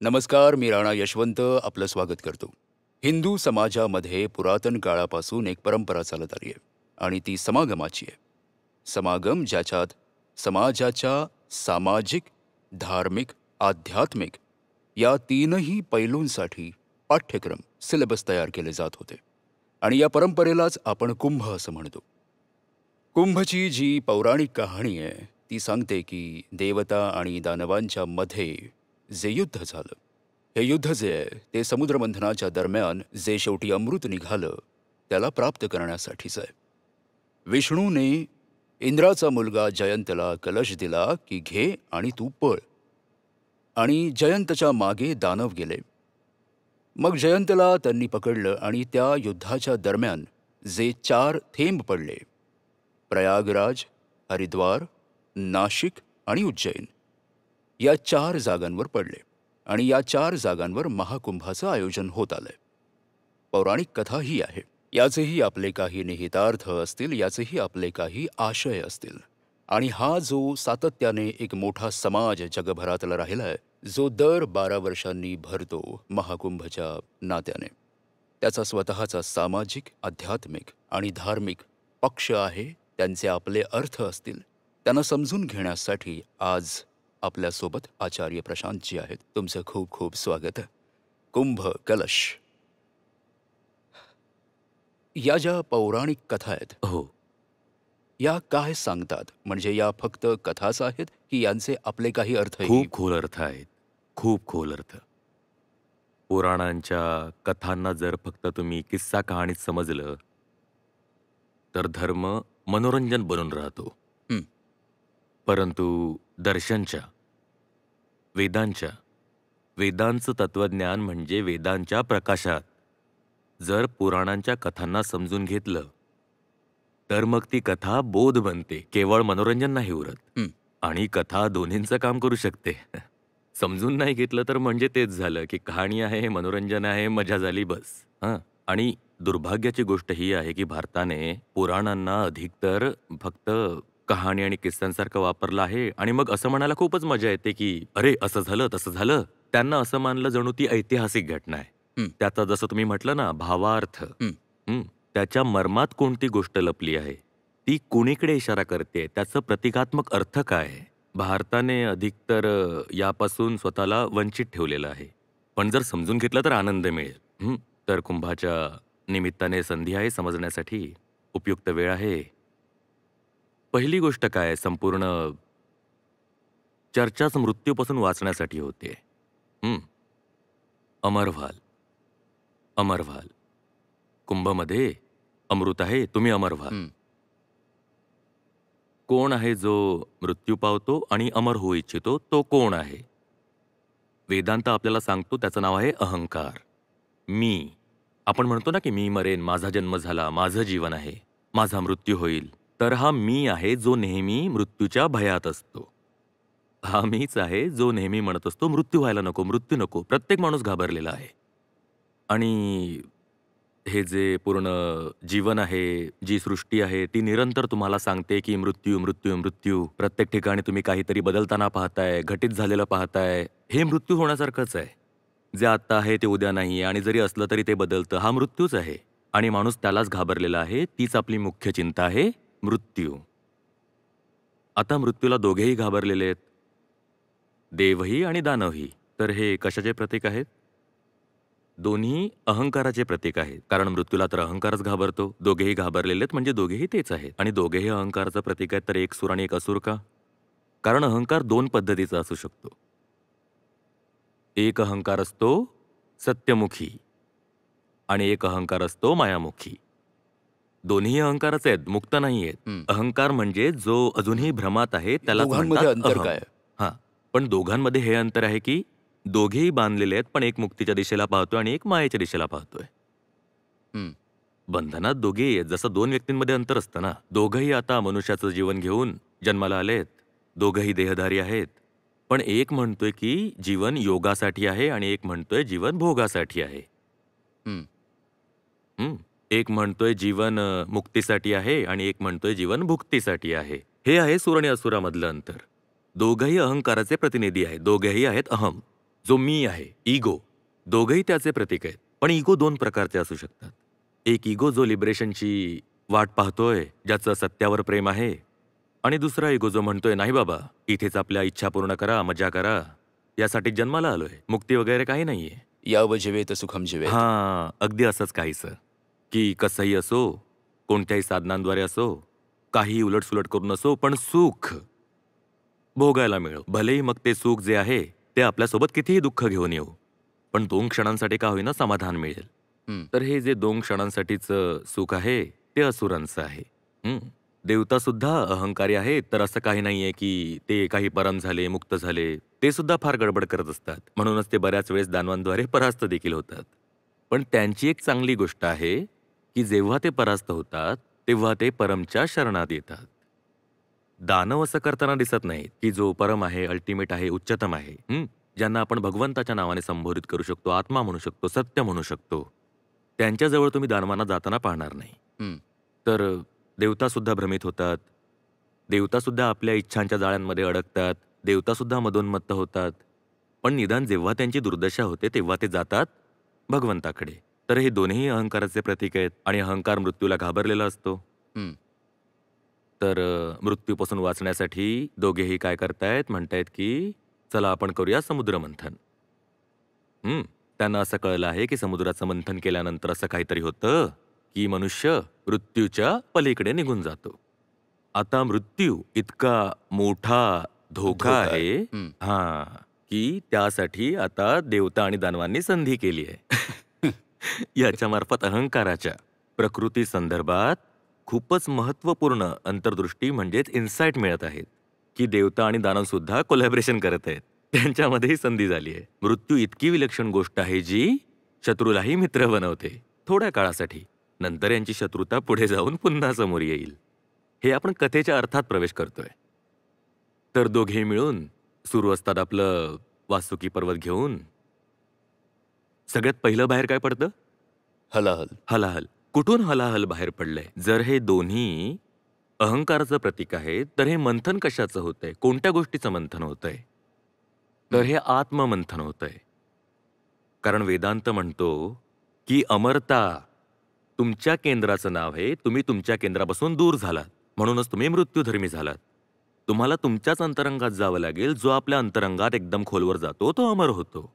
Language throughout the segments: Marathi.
नमस्कार, मी राणा यशवंत आपलं स्वागत करतो. हिंदू समाजामध्ये पुरातन काळापासून एक परंपरा चालत आली आहे आणि ती समागमाची आहे. समागम ज्याच्यात समाजाच्या सामाजिक, धार्मिक, आध्यात्मिक या तीनही पैलूंसाठी पाठ्यक्रम, सिलेबस तयार केले जात होते आणि या परंपरेलाच आपण कुंभ असं म्हणतो. कुंभची जी पौराणिक कहाणी आहे ती सांगते की देवता आणि दानवांच्या मध्ये जे युद्ध झालं, हे युद्ध जे आहे ते समुद्रमंथनाच्या दरम्यान जे शेवटी अमृत निघालं त्याला प्राप्त करण्यासाठीच आहे. विष्णूने इंद्राचा मुलगा जयंतला कलश दिला की घे आणि तू पळ. आणि जयंतच्या मागे दानव गेले. मग जयंतला त्यांनी पकडलं आणि त्या युद्धाच्या दरम्यान जे 4 थेंब पडले, प्रयागराज, हरिद्वार, नाशिक आणि उज्जैन, या 4 जागांवर पडले आणि या 4 जागांवर महाकुंभाचं आयोजन होत आलंय. पौराणिक कथा ही आहे. याचेही आपले काही निहितार्थ असतील, याचेही आपले काही आशय असतील. आणि हा जो सातत्याने एक मोठा समाज जगभरातला राहिला आहे, जो दर 12 वर्षांनी भरतो महाकुंभच्या नात्याने, त्याचा स्वतःचा सामाजिक, आध्यात्मिक आणि धार्मिक पक्ष आहे, त्यांचे आपले अर्थ असतील. त्यांना समजून घेण्यासाठी आज आपल्यासोबत आचार्य प्रशांतजी आहेत. तुमचं खूप खूप स्वागत. कुंभ कलश या ज्या पौराणिक कथा आहेत, हो. या काय सांगतात? म्हणजे या फक्त कथाच आहेत की यांचे आपले काही अर्थही? खूप खोल अर्थ आहेत. खूप खोल अर्थ. पुराणांच्या कथांना जर फक्त तुम्ही किस्सा कहाणीत समजलं, तर धर्म मनोरंजन बनून राहतो. हं, परंतु दर्शनच्या, वेदांच्या, वेदांचं तत्वज्ञान म्हणजे वेदांच्या प्रकाशात जर पुराणांच्या कथांना समजून घेतलं, तर मग ती कथा बोध बनते. केवळ मनोरंजन नाही उरत. हं. आणि कथा दोन्हींचं काम करू शकते. समजून नाही घेतलं तर म्हणजे तेच झालं की कहाणी आहे, मनोरंजन आहे, मजा झाली बस. हां. आणि दुर्भाग्याची गोष्ट ही आहे की भारताने पुराणांना अधिकतर फक्त कहाणी आणि किस्स्यांसारखं वापरलं आहे आणि मग असं म्हणायला खूपच मजा येते की अरे असं झालं, तसं झालं. त्यांना असं मानलं जणू ती ऐतिहासिक घटना आहे. हं. त्याचा जसं तुम्ही म्हटलं ना भावार्थ, हं. त्याच्या मर्मात कोणती गोष्ट लपली आहे, ती कुणीकडे इशारा करते, त्याचं प्रतिकात्मक अर्थ काय आहे? भारताने अधिकतर यापासून स्वतःला वंचित ठेवलेलं आहे. पण जर समजून घेतलं तर आनंद मिळेल. तर कुंभाच्या निमित्ताने संधी आहे समजण्यासाठी, उपयुक्त वेळ आहे. पहिली गोष्ट काय आहे, संपूर्ण चर्चाच मृत्यूपासून वाचण्यासाठी होते. हं. अमर व्हाल. अमर व्हाल. कुंभमध्ये अमृत आहे, तुम्ही अमर व्हाल. हं. कोण आहे जो मृत्यू पावतो आणि अमर होऊ इच्छितो, तो कोण आहे? वेदांत आपल्याला सांगतो त्याचं नाव आहे अहंकार. मी. आपण म्हणतो ना की मी मरेन, माझा जन्म झाला, माझं जीवन आहे, माझा मृत्यू होईल. तर हा मी आहे जो नेहमी मृत्यूच्या भयात असतो. हा मीच आहे जो नेहमी म्हणत असतो मृत्यू व्हायला नको, मृत्यू नको. प्रत्येक माणूस घाबरलेला आहे. आणि हे जे पूर्ण जीवन आहे, जी सृष्टी आहे, ती निरंतर तुम्हाला सांगते की मृत्यू, मृत्यू, मृत्यू. प्रत्येक ठिकाणी तुम्ही काहीतरी बदलताना पाहताय, घटित झालेलं पाहताय. हे मृत्यू होण्यासारखंच आहे. जे आत्ता आहे ते उद्या नाही आणि जरी असलं तरी ते बदलतं. हा मृत्यूच आहे. आणि माणूस त्यालाच घाबरलेला आहे. तीच आपली मुख्य चिंता आहे, मृत्यू. आता मृत्यूला दोघेही घाबरलेले आहेत. देवही आणि दानवही. तर हे कशाचे प्रतीक आहेत? दोन्ही अहंकाराचे प्रतीक आहेत. कारण मृत्यूला तर अहंकारच घाबरतो. दोघेही घाबरलेले आहेत म्हणजे दोघेही तेच आहेत. आणि दोघेही अहंकाराचं प्रतीक आहेत, तर एक सूर आणि एक असुर का? कारण अहंकार 2 पद्धतीचा असू शकतो. एक अहंकार असतो सत्यमुखी आणि एक अहंकार असतो मायामुखी. दोन्ही अहंकारच आहेत, मुक्त नाही आहेत. हं. अहंकार म्हणजे जो अजूनही भ्रमात आहे त्यालाच म्हणतात दोघांमध्ये अंतर अहम. काय? हां. पण दोघांमध्ये हे अंतर आहे की दोघेही बांधलेले आहेत, पण एक मुक्तीच्या दिशेला पाहतोय आणि एक मायेच्या दिशेला पाहतोय. हं. बंधनात दोघेही आहेत. जसं 2 व्यक्तींमध्ये अंतर असतं ना. दोघंही आता मनुष्याचं जीवन घेऊन जन्माला आलेत. दोघंही देहधारी आहेत. पण एक म्हणतोय की जीवन योगासाठी आहे आणि एक म्हणतोय जीवन भोगासाठी आहे. हं. हं. एक म्हणतोय जीवन मुक्तीसाठी आहे आणि एक म्हणतोय जीवन भुक्तीसाठी आहे. हे आहे सूर आणि असुरामधलं अंतर. दोघंही अहंकाराचे प्रतिनिधी आहेत. दोघेही आहेत अहम. जो मी आहे, इगो, दोघंही त्याचे प्रतीक आहेत. पण इगो दोन प्रकारचे असू शकतात. एक इगो जो लिबरेशनची वाट पाहतोय, ज्याचं सत्यावर प्रेम आहे, आणि दुसरा इगो जो म्हणतोय, नाही बाबा, इथेच आपल्या इच्छा पूर्ण करा, मजा करा, यासाठी जन्माला आलोय, मुक्ती वगैरे काही नाहीये. यावं जिवेत सुखम जिवेत. हां, अगदी असंच काहीसं, की कसंही असो, कोणत्याही साधनांद्वारे असो, काहीही उलटसुलट करून असो, पण सुख भोगायला मिळो. भलेही मग ते सुख जे आहे, ते आपल्यासोबत कितीही दुःख घेऊन येऊ, पण 2 क्षणांसाठी का होईना समाधान मिळेल. हं. तर हे जे 2 क्षणांसाठीचं सुख आहे, ते असुरांचं आहे. देवता सुद्धा अहंकारी आहेत, तर असं काही नाहीये की ते काही परम झाले, मुक्त झाले. ते सुद्धा फार गडबड करत असतात. म्हणूनच ते बऱ्याच वेळेस दानवांद्वारे परास्त देखील होतात. पण त्यांची एक चांगली गोष्ट आहे, की जेव्हा ते परास्त होतात, तेव्हा ते परमच्या शरणात येतात. दानव असं करताना दिसत नाहीत, की जो परम आहे, अल्टिमेट आहे, उच्चतम आहे, ज्यांना आपण भगवंताच्या नावाने संबोधित करू शकतो, आत्मा म्हणू शकतो, सत्य म्हणू शकतो. त्यांच्याजवळ तुम्ही दानवांना जाताना पाहणार नाही. हं. तर देवतासुद्धा भ्रमित होतात. देवतासुद्धा आपल्या इच्छांच्या जाळ्यांमध्ये अडकतात. देवतासुद्धा मदोन्मत्त होतात. पण निदान जेव्हा त्यांची दुर्दशा होते, तेव्हा ते जातात भगवंताकडे. तर हे दोन्ही अहंकाराचे प्रतीक आहेत आणि अहंकार मृत्यूला घाबरलेला असतो. हं. तर मृत्यूपासून वाचण्यासाठी दोघेही काय करतायत, म्हणतायत की चला आपण करूया समुद्रमंथन. त्यांना असं कळलं आहे की समुद्राचं मंथन केल्यानंतर असं काहीतरी होतं की मनुष्य मृत्यूच्या पलीकडे निघून जातो. आता मृत्यू इतका मोठा धोका धोका आहे. आहे, हं. की त्यासाठी आता देवता आणि दानवांनी संधी केली आहे. याच्या मार्फत अहंकाराच्या प्रकृती संदर्भात खूपच महत्त्वपूर्ण अंतर्दृष्टी म्हणजेच इन्साइट मिळत आहेत, की देवता आणि दानव सुद्धा कोलॅबरेशन करत आहेत. त्यांच्यामध्येही संधी झाली आहे. मृत्यू इतकी विलक्षण गोष्ट आहे जी शत्रूलाही मित्र बनवते थोड्या काळासाठी. नंतर यांची शत्रुता पुढे जाऊन पुन्हा समोर येईल. हे आपण कथेच्या अर्थात प्रवेश करतोय. तर दोघे मिळून सुरू असतात आपलं वासुकी पर्वत घेऊन. सगळ्यात पहिलं बाहेर काय पडतं? हलाहल. हलाहल. कुठून हलाहल बाहेर पडलंय? जर हे दोन्ही अहंकाराचं प्रतीक आहे, तर हे मंथन कशाचं होतंय? कोणत्या गोष्टीचं मंथन होतंय? तर हे आत्ममंथन होतंय. कारण वेदांत म्हणतो की अमरता तुमच्या केंद्राचं नाव आहे. तुम्ही तुमच्या केंद्रापासून दूर झालात, म्हणूनच तुम्ही मृत्यूधर्मी झालात. तुम्हाला तुमच्याच अंतरंगात जावं लागेल. जो आपल्या अंतरंगात एकदम खोलवर जातो तो अमर होतो.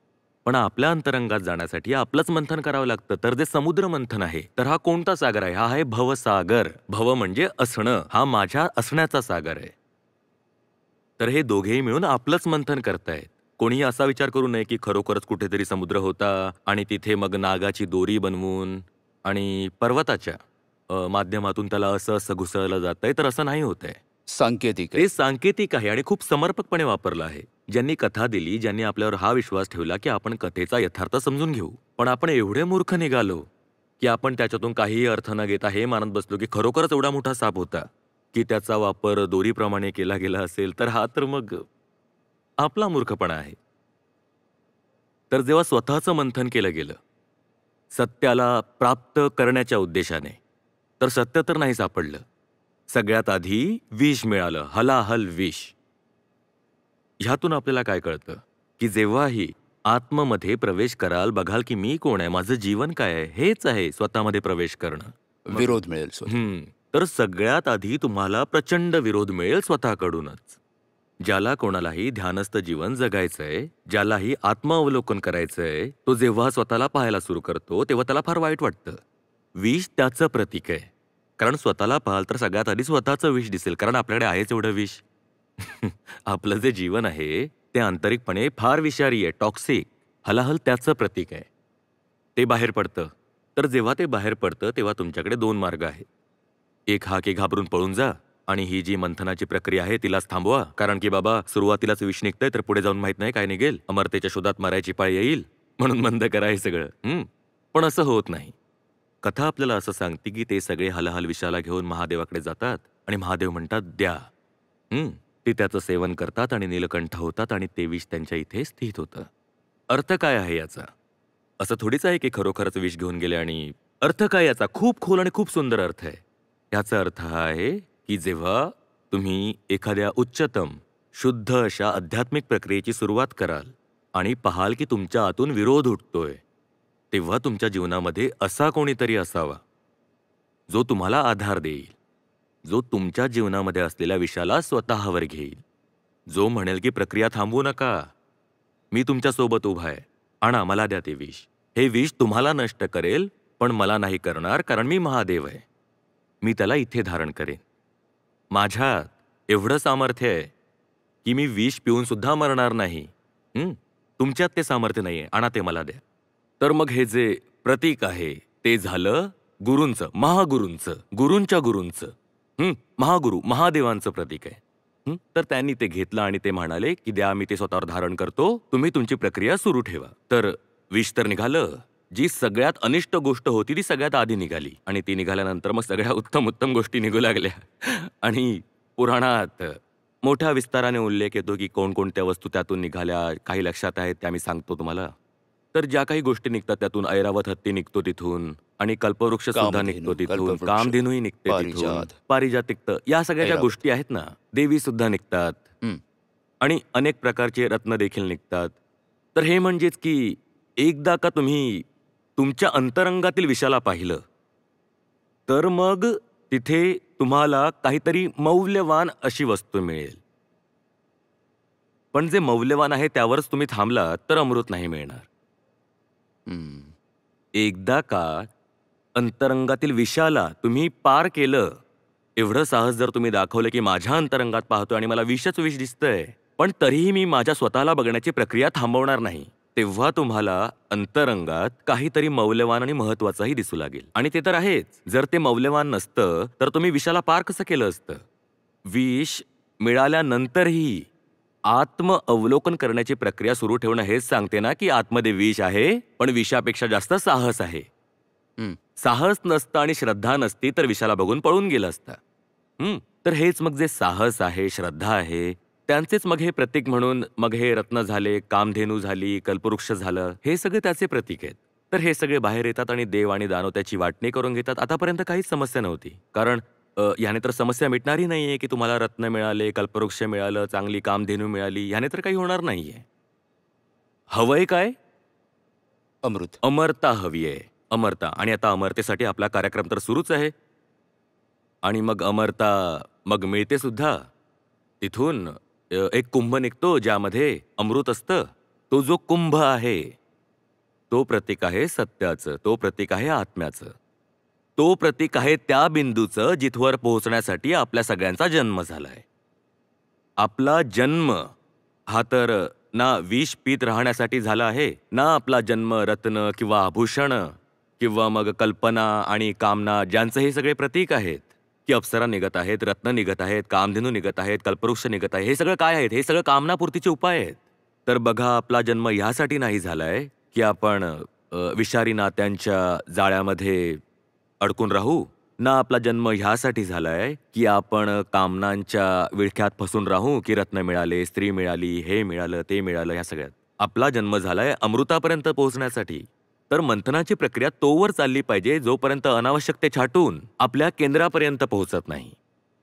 पण आपल्या अंतरंगात जाण्यासाठी आपलंच मंथन करावं लागतं. तर जे समुद्र मंथन आहे, तर हा कोणता सागर आहे? हा आहे भवसागर. भव म्हणजे असणं. हा माझ्या असण्याचा सागर आहे. तर हे दोघेही मिळून आपलंच मंथन करतायत. कोणीही असा विचार करू नये की खरोखरच कुठेतरी समुद्र होता आणि तिथे मग नागाची दोरी बनवून आणि पर्वताच्या माध्यमातून त्याला असं असं घुसळलं जातंय, तर असं नाही होतंय. सांकेतिक आहे. ते सांकेतिक आहे आणि खूप समर्पकपणे वापरलं आहे. ज्यांनी कथा दिली, ज्यांनी आपल्यावर हा विश्वास ठेवला की आपण कथेचा यथार्थ समजून घेऊ. पण आपण एवढे मूर्ख निघालो की आपण त्याच्यातून काहीही अर्थ न घेता हे मानत बसलो की खरोखरच एवढा मोठा साप होता, की त्याचा वापर दोरीप्रमाणे केला गेला असेल, तर हा तर मग आपला मूर्खपणा आहे. तर जेव्हा स्वतःचं मंथन केलं गेलं, सत्याला प्राप्त करण्याच्या उद्देशाने, तर सत्य तर नाही सापडलं. सगळ्यात आधी विष मिळालं, हलाहल विष. ह्यातून आपल्याला काय कळतं, की जेव्हाही आत्ममध्ये प्रवेश कराल, बघाल की मी कोण आहे, माझं जीवन काय आहे, हेच आहे स्वतःमध्ये प्रवेश करणं. विरोध मिळेल स्वतः. तर सगळ्यात आधी तुम्हाला प्रचंड विरोध मिळेल स्वतःकडूनच. ज्याला कोणालाही ध्यानस्थ जीवन जगायचंय, ज्यालाही आत्मावलोकन करायचंय, तो जेव्हा स्वतःला पाहायला सुरू करतो, तेव्हा त्याला फार वाईट वाटतं. विष त्याचं प्रतीक आहे. कारण स्वतःला पाहाल तर सगळ्यात आधी स्वतःचं विष दिसेल, कारण आपल्याकडे आहेच एवढं विष. आपलं जे जीवन आहे, ते आंतरिकपणे फार विषारी आहे, टॉक्सिक. हलाहल त्याचं प्रतीक आहे. ते बाहेर पडतं. तर जेव्हा ते बाहेर पडतं, तेव्हा तुमच्याकडे 2 मार्ग आहेत. एक हा की घाबरून पळून जा आणि ही जी मंथनाची प्रक्रिया आहे तिलाच थांबवा, कारण की बाबा सुरुवातीलाच विष निघतंय, तर पुढे जाऊन माहित नाही काय निघेल, अमरतेच्या शोधात मरायची पाळी येईल, म्हणून बंद करा हे सगळं. पण असं होत नाही. कथा आपल्याला असं सांगते की ते सगळे हलाहल विषाला घेऊन महादेवाकडे जातात आणि महादेव म्हणतात द्या. ते त्याचं सेवन करतात आणि नीलकंठ होतात आणि ते विष त्यांच्या इथे स्थित होतं. अर्थ काय आहे याचा? असं थोडीच आहे की खरोखरच विष घेऊन गेले आणि अर्थ काय याचा? खूप खोल आणि खूप सुंदर अर्थ आहे. याचा अर्थ हा आहे की जेव्हा तुम्ही एखाद्या उच्चतम, शुद्ध अशा आध्यात्मिक प्रक्रियेची सुरुवात कराल आणि पाहाल की तुमच्या आतून विरोध उठतोय, तेव्हा तुमच्या जीवनामध्ये असा कोणीतरी असावा जो तुम्हाला आधार देईल, जो तुमच्या जीवनामध्ये असलेल्या विषाला स्वतःवर घेईल, जो म्हणेल की प्रक्रिया थांबवू नका, मी तुमच्यासोबत उभा आहे, आणा मला द्या ते विष. हे विष तुम्हाला नष्ट करेल, पण मला नाही करणार, कारण मी महादेव आहे. मी त्याला इथे धारण करेन. माझ्यात एवढं सामर्थ्य आहे की मी विष पिऊन सुद्धा मरणार नाही. तुमच्यात ते सामर्थ्य नाहीये, आणा ते मला द्या. तर मग हे जे प्रतीक आहे ते झालं गुरूंचं, महागुरूंचं, गुरूंच्या गुरूंचं, महागुरू महादेवांचं प्रतीक आहे. तर त्यांनी ते घेतलं आणि ते म्हणाले की द्या, मी ते स्वतःवर धारण करतो, तुम्ही तुमची प्रक्रिया सुरू ठेवा. तर विष तर निघालं. जी सगळ्यात अनिष्ट गोष्ट होती ती सगळ्यात आधी निघाली आणि ती निघाल्यानंतर मग सगळ्या उत्तम उत्तम गोष्टी निघू लागल्या. आणि पुराणात मोठ्या विस्ताराने उल्लेख येतो की कोणकोणत्या वस्तू त्यातून निघाल्या, काही लक्षात आहेत त्या मी सांगतो तुम्हाला. तर ज्या काही गोष्टी निघतात त्यातून ऐरावत हत्ती निघतो तिथून, आणि कल्पवृक्ष सुद्धा कामधेनू, निघतो तिथून, कल्पवृक्ष, कामधेनूही निघते तिथून, पारिजात, पारिजातिक, या सगळ्या ज्या ऐरावत. गोष्टी आहेत ना, देवी सुद्धा निघतात हं. आणि अनेक प्रकारचे रत्न देखील निघतात. तर हे म्हणजेच की एकदा का तुम्ही तुमच्या अंतरंगातील विषाला पाहिलं तर मग तिथे तुम्हाला काहीतरी मौल्यवान अशी वस्तू मिळेल. पण जे मौल्यवान आहे त्यावरच तुम्ही थांबलात तर अमृत नाही मिळणार. हं. एकदा का अंतरंगातील विषाला तुम्ही पार केलं, एवढं साहस जर तुम्ही दाखवलं की माझ्या अंतरंगात पाहतोय आणि मला विषच विष दिसतंय, पण तरीही मी माझ्या स्वतःला बघण्याची प्रक्रिया थांबवणार नाही, तेव्हा तुम्हाला अंतरंगात काहीतरी मौल्यवान आणि महत्वाचंही दिसू लागेल. आणि ते तर आहेच. जर ते मौल्यवान नसतं तर तुम्ही विषाला पार कसं केलं असतं? विष मिळाल्यानंतरही आत्म अवलोकन करण्याची प्रक्रिया सुरू ठेवणं हेच सांगते ना की आतमध्ये विष आहे, पण विषापेक्षा जास्त साहस आहे. साहस नसतं आणि श्रद्धा नसती तर विषाला बघून पळून गेलं असतं. तर हेच मग जे साहस आहे, श्रद्धा आहे, त्यांचेच मग हे प्रतीक म्हणून मग हे रत्न झाले, कामधेनू झाली, कल्पवृक्ष झालं, हे सगळे त्याचे प्रतीक आहेत. तर हे सगळे बाहेर येतात आणि देव आणि दानव त्याची वाटणी करून घेतात. आतापर्यंत काहीच समस्या नव्हती, कारण याने तर समस्या मिटणारी नाहीये की तुम्हाला रत्न मिळाले, कल्पवृक्ष मिळालं, चांगली कामधेनू मिळाली, याने तर काही होणार नाहीये. हवंय काय? अमृत. अमरता हवी आहे, अमरता. आणि आता अमरतेसाठी आपला कार्यक्रम तर सुरूच आहे. आणि मग अमरता मग मिळते सुद्धा. तिथून एक कुंभ निघतो ज्यामध्ये अमृत असतं. तो जो कुंभ आहे तो प्रतीक आहे सत्याचं, तो प्रतीक आहे आत्म्याचं, तो प्रतीक आहे त्या बिंदूचं जिथवर पोहोचण्यासाठी आपल्या सगळ्यांचा जन्म झालाय. आपला जन्म हा तर ना विष पीत राहण्यासाठी झाला आहे, ना आपला जन्म रत्न किंवा आभूषण किंवा मग कल्पना आणि कामना ज्यांचे हे सगळे प्रतीक आहेत, की अप्सरा निघत आहेत, रत्न निघत आहेत, कामधेनू निघत आहेत, कल्पवृक्ष निघत आहे, हे सगळं काय आहेत? हे सगळं कामनापूर्तीचे उपाय आहेत. तर बघा, आपला जन्म ह्यासाठी नाही झालाय की आपण विषारी नात्यांच्या जाळ्यामध्ये अडकून राहू, ना आपला जन्म ह्यासाठी झालाय की आपण कामनांच्या विळख्यात फसून राहू की रत्न मिळाले, स्त्री मिळाली, हे मिळालं, ते मिळालं, ह्या सगळ्यात. आपला जन्म झालाय अमृतापर्यंत पोहोचण्यासाठी. तर मंथनाची प्रक्रिया तोवर चालली पाहिजे जोपर्यंत अनावश्यक ते छाटून आपल्या केंद्रापर्यंत पोहोचत नाही.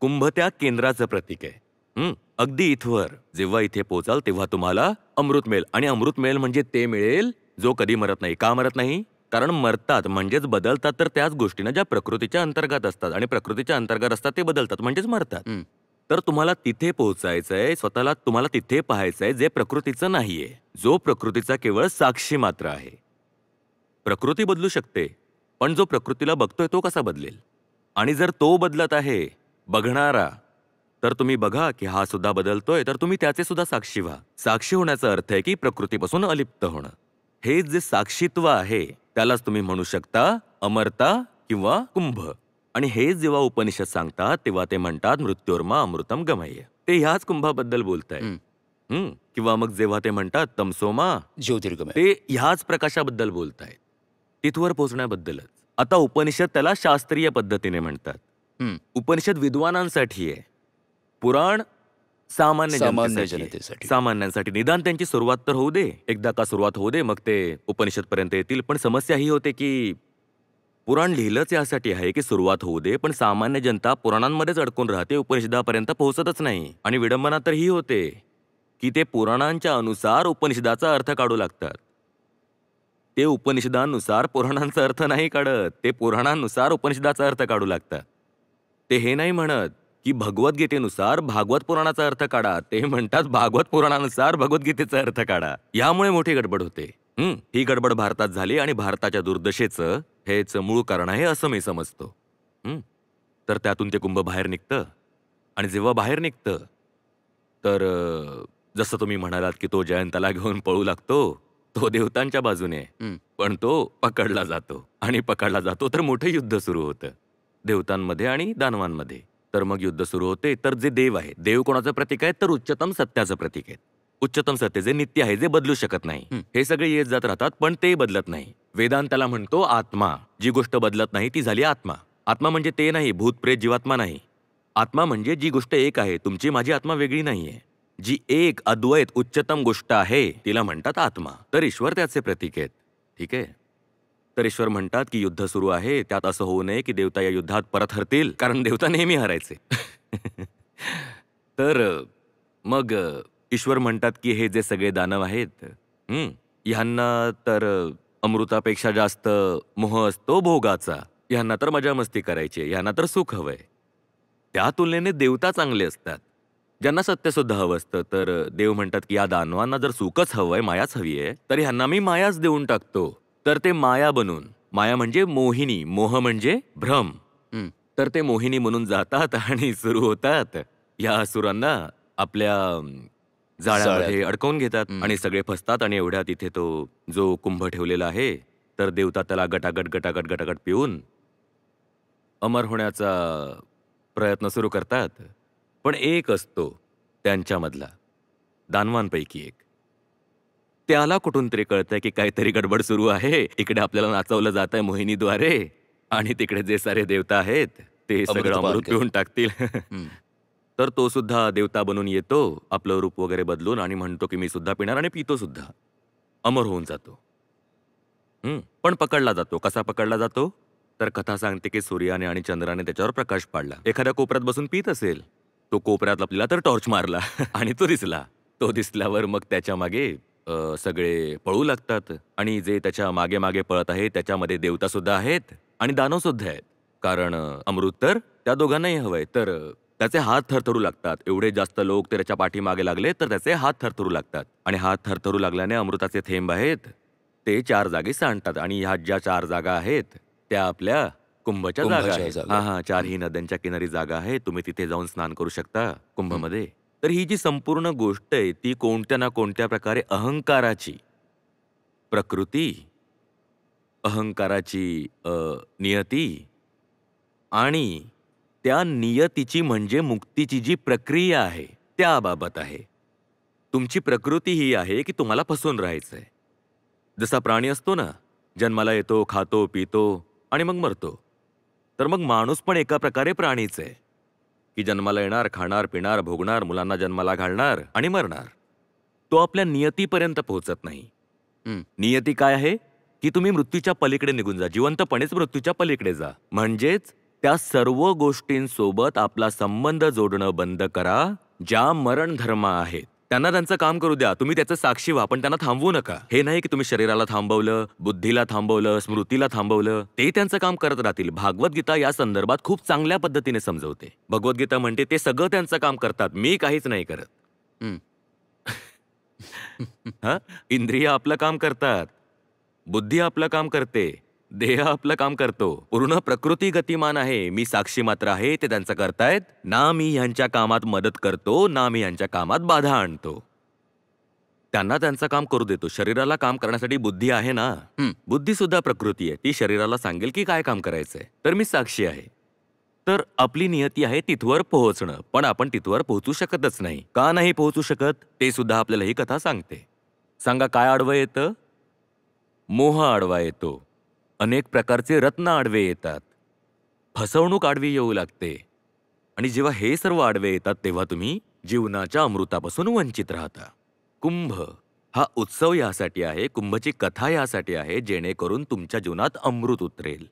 कुंभ त्या केंद्राचं प्रतीक आहे. अगदी इथवर जेव्हा इथे पोहोचाल तेव्हा तुम्हाला अमृत मिळेल. आणि अमृत मिळेल म्हणजे ते मिळेल जो कधी मरत नाही. का मरत नाही? कारण मरतात म्हणजेच बदलतात तर त्याच गोष्टींना ज्या प्रकृतीच्या अंतर्गत असतात, आणि प्रकृतीच्या अंतर्गत असतात ते बदलतात म्हणजेच मरतात. तर तुम्हाला तिथे पोहोचायचंय, स्वतःला तुम्हाला तिथे पाहायचंय जे प्रकृतीचं नाहीये, जो प्रकृतीचा केवळ साक्षी मात्र आहे. प्रकृती बदलू शकते, पण जो प्रकृतीला बघतोय तो कसा बदलेल? आणि जर तो बदलत आहे बघणारा, तर तुम्ही बघा की हा सुद्धा बदलतोय, तर तुम्ही त्याचे सुद्धा साक्षी व्हा. साक्षी होण्याचा अर्थ आहे की प्रकृतीपासून अलिप्त होणं. हे जे साक्षीत्व आहे त्यालाच तुम्ही म्हणू शकता अमरता किंवा कुंभ. आणि हे जेव्हा उपनिषद सांगतात तेव्हा ते म्हणतात मृत्योर्मा अमृतम गमय्य. ते ह्याच कुंभाबद्दल बोलतायत. किंवा मग जेव्हा ते म्हणतात तमसोमा ज्योतिर्गमय, ते ह्याच प्रकाशाबद्दल बोलतायत, तिथवर पोहोचण्याबद्दलच. आता उपनिषद त्याला शास्त्रीय पद्धतीने म्हणतात. उपनिषद विद्वानांसाठी आहे, पुराण सामान्य जनतेसाठी. सामान्यांसाठी. निदान त्यांची सुरुवात तर होऊ दे, एकदा का सुरुवात होऊ दे, मग ते उपनिषद पर्यंत येतील. पण समस्या ही होते की पुराण लिहिलंच यासाठी आहे की सुरुवात होऊ दे, पण सामान्य जनता पुराणांमध्येच अडकून राहते, उपनिषदापर्यंत पोहोचतच नाही. आणि विडंबना तर ही होते की ते पुराणांच्या अनुसार उपनिषदाचा अर्थ काढू लागतात. ते उपनिषदानुसार पुराणांचा अर्थ नाही काढत, ते पुराणांनुसार उपनिषदाचा अर्थ काढू लागतात. ते हे नाही म्हणत की भगवद्गीतेनुसार भागवत पुराणाचा अर्थ काढा, ते म्हणतात भागवत पुराणानुसार भगवद्गीतेचा अर्थ काढा. यामुळे मोठी गडबड होते. ही गडबड भारतात झाली आणि भारताच्या दुर्दशेचं हेच मूळ कारण आहे असं मी समजतो. तर त्यातून ते कुंभ बाहेर निघतं आणि जेव्हा बाहेर निघतं तर जसं तुम्ही म्हणालात की तो जयंताला घेऊन पळू लागतो, तो देवतांच्या बाजूने पण तो पकडला जातो आणि पकडला जातो तर मोठं युद्ध सुरू होतं देवतांमध्ये आणि दानवांमध्ये. तर मग युद्ध सुरू होते. तर जे देव आहे, देव कोणाचं प्रतीक आहे तर उच्चतम सत्याचं प्रतीक आहे. उच्चतम सत्य जे नित्य आहे, जे बदलू शकत नाही. हे सगळे येत जात राहतात पण ते बदलत नाही. वेदांत त्याला म्हणतो आत्मा. जी गोष्ट बदलत नाही ती झाली आत्मा. आत्मा म्हणजे ते नाही, भूत प्रेत जीवात्मा नाही. आत्मा म्हणजे जी गोष्ट एक आहे, तुमची माझी आत्मा वेगळी नाहीये. जी एक अद्वैत उच्चतम गोष्ट आहे तिला म्हणतात आत्मा. तर ईश्वर त्याचे प्रतीक आहेत. ठीक आहे. तर ईश्वर म्हणतात की युद्ध सुरू आहे, त्यात असं होऊ नये की देवता या युद्धात परत हरतील, कारण देवता नेहमी हरायचे. तर मग ईश्वर म्हणतात की हे जे सगळे दानव आहेत ह्यांना तर अमृतापेक्षा जास्त मोह असतो भोगाचा, ह्यांना तर मजा मस्ती करायची, ह्यांना तर सुख हवंय. त्या तुलनेने देवता चांगले असतात, ज्यांना सत्य सुद्धा हवं असतं. तर देव म्हणतात की या दानवांना जर सुखच हवंय, मायाच हवी आहे, तर ह्यांना मी मायाच देऊन टाकतो. तर ते माया बनून, माया म्हणजे मोहिनी, मोह म्हणजे भ्रम, तर ते मोहिनी म्हणून जातात आणि सुरू होतात या असुरांना आपल्या जाळ्यामध्ये अडकवून घेतात आणि सगळे फसतात. आणि एवढ्या तिथे तो जो कुंभ ठेवलेला आहे तर देवता त्याला गटागट गटागट गटागट पिऊन अमर होण्याचा प्रयत्न सुरू करतात. पण एक असतो त्यांच्यामधला, दानवांपैकी एक, त्याला कुठून तरी कळतंय की काहीतरी गडबड सुरू आहे. इकडे आपल्याला नाचवलं जात आहे मोहिनीद्वारे आणि तिकडे जे सारे देवता आहेत ते सगळं अमृत पिऊन टाकतील. तर तो सुद्धा देवता बनून येतो, आपलं रूप वगैरे बदलून, आणि म्हणतो की मी सुद्धा पिणार आणि पितो सुद्धा. अमर होऊन जातो. पण पकडला जातो. कसा पकडला जातो तर कथा सांगते की सूर्याने आणि चंद्राने त्याच्यावर प्रकाश पाडला. एखाद्या कोपऱ्यात बसून पित असेल, तो कोपऱ्यात लपलेला तर टॉर्च मारला आणि तो दिसला. तो दिसल्यावर मग त्याच्या मागे सगळे पळू लागतात आणि जे त्याच्या मागे मागे पळत आहे त्याच्यामध्ये देवता सुद्धा आहेत आणि दानव सुद्धा आहेत, कारण अमृत तर त्या दोघांनाही हवंय. तर त्याचे हात थरथरू लागतात. एवढे जास्त लोक त्याच्या पाठीमागे लागले तर त्याचे हात थरथरू लागतात आणि हात थरथरू लागल्याने अमृताचे थेंब आहेत ते 4 जागी सांडतात आणि ह्या ज्या 4 जागा आहेत त्या आपल्या कुंभच्या जागा आहेत. हा 4ही नद्यांच्या किनारी जागा आहे. तुम्ही तिथे जाऊन स्नान करू शकता कुंभमध्ये. तर ही जी संपूर्ण गोष्ट आहे ती कोणत्या ना कोणत्या प्रकारे अहंकाराची प्रकृती, अहंकाराची नियती आणि त्या नियतीची म्हणजे मुक्तीची जी प्रक्रिया आहे त्याबाबत आहे. तुमची प्रकृती ही आहे की तुम्हाला फसून राहायचंय. जसा प्राणी असतो ना, जन्माला येतो, खातो, पितो आणि मग मरतो. तर मग माणूस पण एका प्रकारे प्राणीच आहे की जन्माला येणार, खाणार, पिणार, भोगणार, मुलांना जन्माला घालणार आणि मरणार. तो आपल्या नियतीपर्यंत पोहोचत नाही. नियती काय आहे की तुम्ही मृत्यूच्या पलीकडे निघून जा, जिवंतपणेच मृत्यूच्या पलीकडे जा. म्हणजेच त्या सर्व गोष्टींसोबत आपला संबंध जोडणं बंद करा ज्या मरण धर्म आहेत. त्यांना त्यांचं काम करू द्या, तुम्ही त्याचं साक्षी व्हा, पण त्यांना थांबवू नका. हे नाही की तुम्ही शरीराला थांबवलं, बुद्धीला थांबवलं, स्मृतीला थांबवलं, ते त्यांचं काम करत राहतील. भागवद्गीता या संदर्भात खूप चांगल्या पद्धतीने समजवते. भगवद्गीता म्हणते ते सगळं त्यांचं काम करतात, मी काहीच नाही करत. इंद्रिय आपलं काम करतात, बुद्धी आपलं काम करते, देह आपलं काम करतो, पूर्ण प्रकृती गतिमान आहे. मी साक्षी मात्र आहे, ते त्यांचं करतायत. ना मी ह्यांच्या कामात मदत करतो, ना मी ह्यांच्या कामात बाधा आणतो. त्यांना त्यांचं काम करू देतो. शरीराला काम करण्यासाठी बुद्धी आहे ना, बुद्धी सुद्धा प्रकृती आहे. ती शरीराला सांगेल की काय काम करायचंय, तर मी साक्षी आहे. तर आपली नियती आहे तिथवर पोहोचणं, पण आपण तिथवर पोहोचू शकतच नाही. का नाही पोहोचू शकत ते सुद्धा आपल्याला ही कथा सांगते. सांगा काय आडवं येतं? मोह आडवा येतो. अनेक प्रकारचे रत्न आडवे येतात, फसवणूक आडवी येऊ लागते. आणि जेव्हा हे सर्व आडवे येतात तेव्हा तुम्ही जीवनाच्या अमृतापासून वंचित राहता. कुंभ हा उत्सव यासाठी आहे, कुंभची कथा यासाठी आहे, जेणेकरून तुमच्या जीवनात अमृत उतरेल.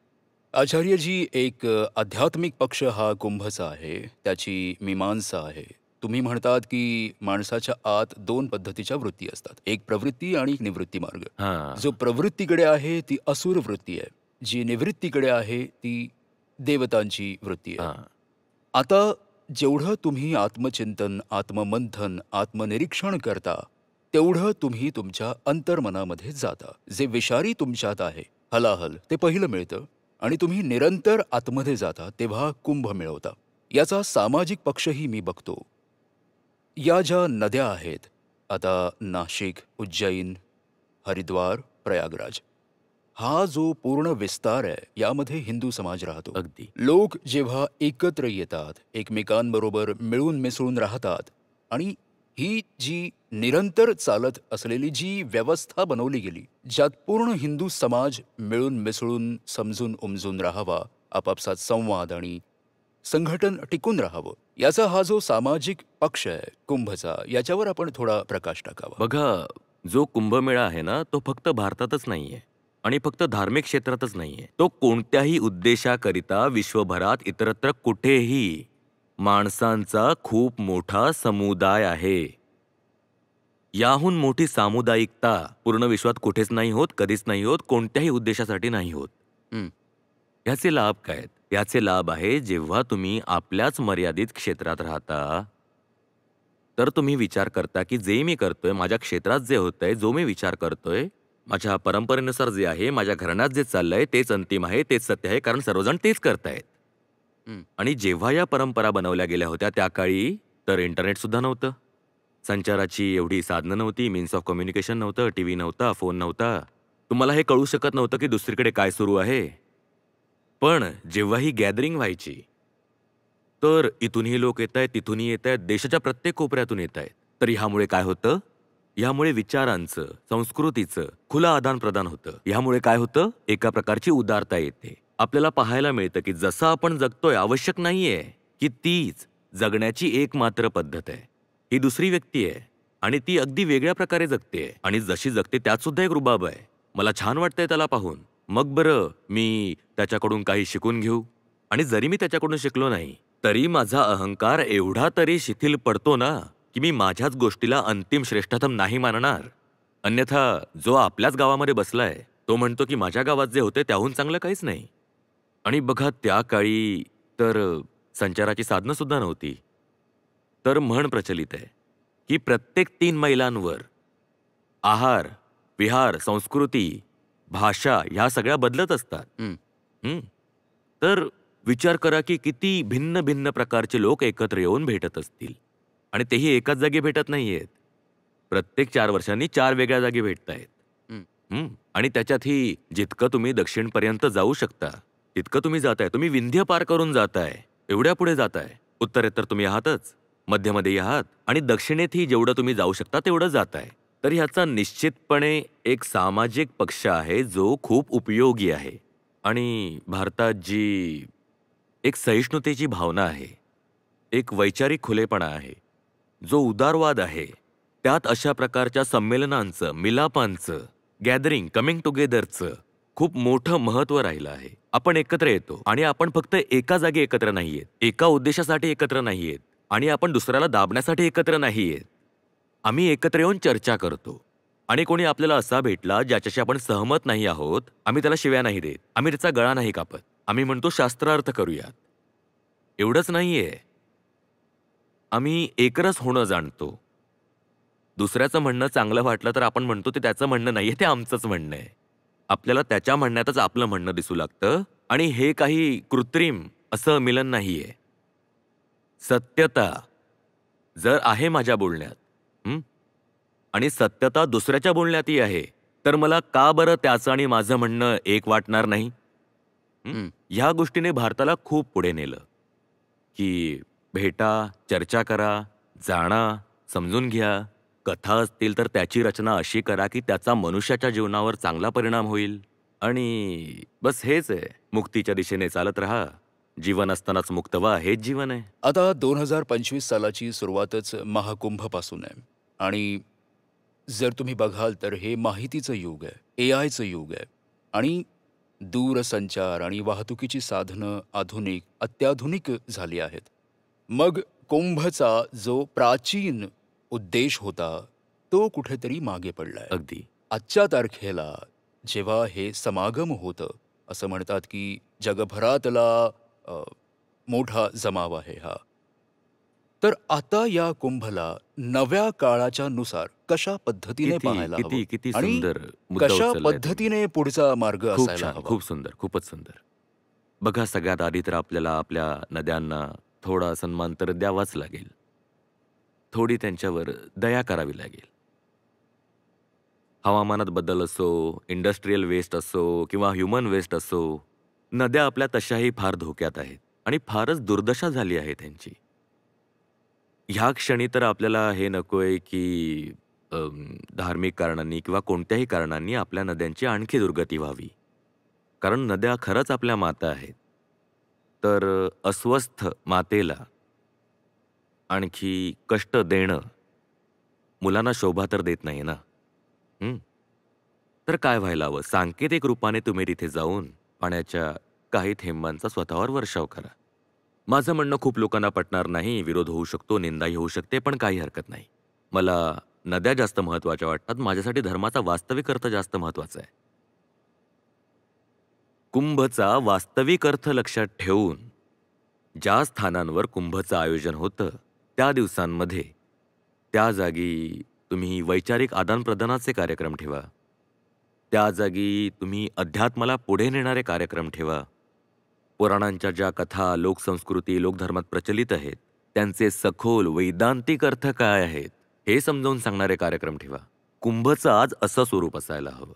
आचार्यजी, एक आध्यात्मिक पक्ष हा कुंभचा आहे, त्याची मीमांसा आहे. तुम्ही म्हणतात की माणसाच्या आत 2 पद्धतीच्या वृत्ती असतात. एक प्रवृत्ती आणि एक निवृत्ती मार्ग. हां. जो प्रवृत्तीकडे आहे ती असुर वृत्ती आहे. जी निवृत्तीकडे आहे ती देवतांची वृत्ती आहे. हां. आता जेवढं तुम्ही आत्मचिंतन, आत्ममंथन, आत्मनिरीक्षण करता, तेवढं तुम्ही तुमच्या अंतर्मनामध्ये जाता. जे विषारी तुमच्यात आहे, हलाहल, ते पहिलं मिळतं आणि तुम्ही निरंतर आतमध्ये जाता तेव्हा कुंभ मिळवता. याचा सामाजिक पक्षही मी बघतो. या ज्या नद्या आहेत, आता नाशिक, उज्जैन, हरिद्वार, प्रयागराज, हा जो पूर्ण विस्तार आहे, यामध्ये हिंदू समाज राहतो. अगदी. लोक जेव्हा एकत्र येतात, एकमेकांबरोबर मिळून मिसळून राहतात आणि ही जी निरंतर चालत असलेली जी व्यवस्था बनवली गेली, ज्यात पूर्ण हिंदू समाज मिळून मिसळून, समजून उमजून राहावा, आपापसात संवाद आणि संघटन टिकून राहावं, याचा हा जो सामाजिक पक्ष आहे कुंभचा, याच्यावर आपण थोडा प्रकाश टाकावा. बघा, जो कुंभमेळा आहे ना, तो फक्त भारतातच नाहीये आणि फक्त धार्मिक क्षेत्रातच नाहीये. तो कोणत्याही उद्देशाकरिता विश्वभरात इतरत्र कुठेही माणसांचा खूप मोठा समुदाय आहे. याहून मोठी सामुदायिकता पूर्ण विश्वात कुठेच नाही होत, कधीच नाही होत, कोणत्याही उद्देशासाठी नाही होत. हं. ह्याचे लाभ काय आहेत? याचे लाभ आहे जेव्हा तुम्ही आपल्याच मर्यादित क्षेत्रात राहता, तर तुम्ही विचार करता की जे मी करतोय, माझ्या क्षेत्रात जे होतंय, जो मी विचार करतोय, माझ्या परंपरेनुसार जे आहे, माझ्या घराण्यात जे चाललंय तेच अंतिम आहे, तेच सत्य आहे, कारण सर्वजण तेच करतायत. हं. आणि जेव्हा या परंपरा बनवल्या गेल्या होत्या त्या काळी तर इंटरनेट सुद्धा नव्हतं. संचाराची एवढी साधनं नव्हती, मीन्स ऑफ कम्युनिकेशन नव्हतं, टीव्ही नव्हता, फोन नव्हता. तुम्हाला हे कळू शकत नव्हतं की दुसरीकडे काय सुरू आहे. पण जेव्हा ही गॅदरिंग व्हायची, तर इथूनही लोक येतायत, तिथूनही येतायत, देशाच्या प्रत्येक कोपऱ्यातून येतायत. तर ह्यामुळे काय होतं? ह्यामुळे विचारांचं, संस्कृतीचं खुलं आदान-प्रदान होतं. ह्यामुळे काय होतं? एका प्रकारची उदारता येते. आपल्याला पाहायला मिळतं की जसं आपण जगतोय आवश्यक नाहीये की तीच जगण्याची एकमात्र पद्धत आहे. ही दुसरी व्यक्ती आहे आणि ती अगदी वेगळ्या प्रकारे जगतेय आणि जशी जगते त्यात सुद्धा एक रुबाब आहे. मला छान वाटतंय त्याला पाहून. मग बरं, मी त्याच्याकडून काही शिकून घेऊ आणि जरी मी त्याच्याकडून शिकलो नाही, तरी माझा अहंकार एवढा तरी शिथिल पडतो ना, की मी माझ्याच गोष्टीला अंतिम श्रेष्ठतम नाही मानणार. अन्यथा जो आपल्याच गावामध्ये बसलाय, तो म्हणतो की माझ्या गावात जे होते त्याहून चांगलं काहीच नाही. आणि बघा त्या काळी तर संचाराची साधनं सुद्धा नव्हती. तर म्हण प्रचलित आहे की प्रत्येक 3 मैलांवर आहार, विहार, संस्कृती, भाषा ह्या सगळ्या बदलत असतात. हं. हं. तर विचार करा की किती भिन्न भिन्न प्रकारचे लोक एकत्र येऊन भेटत असतील आणि तेही एकाच जागी भेटत नाहीयेत. प्रत्येक 4 वर्षांनी 4 वेगळ्या जागी भेटतायत. हं. हं. आणि त्याच्यातही जितकं तुम्ही दक्षिणपर्यंत जाऊ शकता, तितकं तुम्ही जाताय. तुम्ही विंध्य पार करून जाताय. एवढ्या पुढे जाताय. उत्तरेत तर तुम्ही आहातच, मध्यमध्ये आहात आणि दक्षिणेतही जेवढं तुम्ही जाऊ शकता तेवढं जाताय. तर ह्याचा निश्चितपणे एक सामाजिक पक्ष आहे जो खूप उपयोगी आहे. आणि भारतात जी एक सहिष्णुतेची भावना आहे, एक वैचारिक खुलेपणा आहे, जो उदारवाद आहे, त्यात अशा प्रकारच्या संमेलनांचं, मिलापांचं, गॅदरिंग, कमिंग टुगेदरचं खूप मोठं महत्त्व राहिलं आहे. आपण एकत्र येतो आणि आपण फक्त एका जागी एकत्र नाहीयेत, एका उद्देशासाठी एकत्र नाहीयेत आणि आपण दुसऱ्याला दाबण्यासाठी एकत्र नाहीयेत. आम्ही एकत्र येऊन चर्चा करतो आणि कोणी आपल्याला असा भेटला ज्याच्याशी आपण सहमत नाही आहोत, आम्ही त्याला शिव्या नाही देत, आम्ही त्याचा गळा नाही कापत, आम्ही म्हणतो शास्त्रार्थ करूयात. एवढंच नाहीये, आम्ही एकरस होणं जाणतो. दुसऱ्याचं म्हणणं चांगलं वाटलं तर आपण म्हणतो ते त्याचं म्हणणं नाहीये, ते आमचंच म्हणणं आहे. आपल्याला त्याच्या म्हणण्यातच आपलं म्हणणं दिसू लागतं आणि हे काही कृत्रिम असं मिलन नाहीये. सत्यता जर आहे माझ्या बोलण्यात, हं, आणि सत्यता दुसऱ्याच्या बोलण्यातही आहे, तर मला का बरं त्याचं आणि माझं म्हणणं एक वाटणार नाही? हं. ह्या गोष्टीने भारताला खूप पुढे नेलं, की भेटा, चर्चा करा, जाणा, समजून घ्या. कथा असतील तर त्याची रचना अशी करा की त्याचा मनुष्याच्या जीवनावर चांगला परिणाम होईल. आणि बस हेच आहे, मुक्तीच्या दिशेने चालत राहा. जीवन असतानाच मुक्त व्हा, हेच जीवन आहे. आता 2025 सालाची सुरुवातच महाकुंभपासून आहे आणि जर तुम्ही बघाल तर हे माहितीचं युग आहे, एआयचं युग आहे आणि दूरसंचार आणि वाहतुकीची साधनं आधुनिक, अत्याधुनिक झाली आहेत. मग कुंभचा जो प्राचीन उद्देश होता तो कुठेतरी मागे पडलाय. अगदी. आजच्या तारखेला जेव्हा हे समागम होतं, असं म्हणतात की जगभरातला अ, मोठा जमाव आहे हा. तर आता या कुंभला नव्या काळाच्या नुसार कशा पद्धतीने किती पाहायला हवं किती किती आणि सुंदर मुद्दा कशा उचललाय तुम्ही. पद्धतीने पुढचा मार्ग खूप असायला छान, हवा. खूप सुंदर, खूपच सुंदर. बघा, सगळ्यात आधी तर आपल्याला आपल्या नद्यांना थोडा सन्मान तर द्यावाच लागेल. थोडी त्यांच्यावर दया करावी लागेल. हवामानात बदल असो, इंडस्ट्रियल वेस्ट असो किंवा ह्युमन वेस्ट असो, नद्या आपल्या तशाही फार धोक्यात आहेत आणि फारच दुर्दशा झाली आहे त्यांची. ह्या क्षणी तर आपल्याला हे नकोय की धार्मिक कारणांनी किंवा कोणत्याही कारणांनी आपल्या नद्यांची आणखी दुर्गती व्हावी. कारण नद्या खरंच आपल्या माता आहेत. तर अस्वस्थ मातेला आणखी कष्ट देणं मुलांना शोभा तर देत नाही ना. हं? तर काय व्हायला हवं? सांकेतिक रूपाने तुम्ही तिथे जाऊन पाण्याच्या काही थेंबांचा स्वतःवर वर्षाव करा. माझं म्हणणं खूप लोकांना पटणार नाही, विरोध होऊ शकतो, निंदाही होऊ शकते, पण काही हरकत नाही. मला नद्या जास्त महत्त्वाच्या वाटतात. माझ्यासाठी धर्माचा वास्तविक अर्थ जास्त महत्त्वाचा आहे. कुंभचा वास्तविक अर्थ लक्षात ठेवून ज्या स्थानांवर कुंभचं आयोजन होतं, त्या दिवसांमध्ये त्या जागी तुम्ही वैचारिक आदानप्रदानाचे कार्यक्रम ठेवा. त्या जागी तुम्ही अध्यात्माला पुढे नेणारे कार्यक्रम ठेवा. पुराणांच्या ज्या कथा, लोकसंस्कृती, लोकधर्मात प्रचलित आहेत, त्यांचे सखोल वैदांतिक अर्थ काय आहेत, हे समजावून सांगणारे कार्यक्रम ठेवा. कुंभचं आज असं स्वरूप असायला हवं.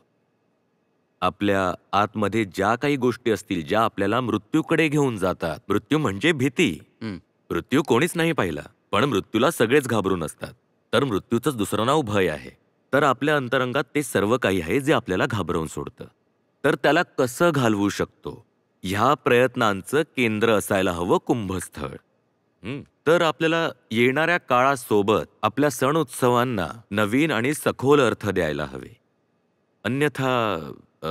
आपल्या आतमध्ये ज्या काही गोष्टी असतील, ज्या आपल्याला मृत्यूकडे घेऊन जातात. मृत्यू म्हणजे भीती. हं. मृत्यू कोणीच नाही पाहिला, पण मृत्यूला सगळेच घाबरून असतात. तर मृत्यूचंच दुसरं नाव भय आहे. तर आपल्या अंतरंगात ते सर्व काही आहे जे आपल्याला घाबरवून सोडतं. तर त्याला कसं घालवू शकतो, ह्या प्रयत्नांचं केंद्र असायला हवं कुंभस्थळ. तर आपल्याला येणाऱ्या काळासोबत आपल्या सण उत्सवांना नवीन आणि सखोल अर्थ द्यायला हवे. अन्यथा अ,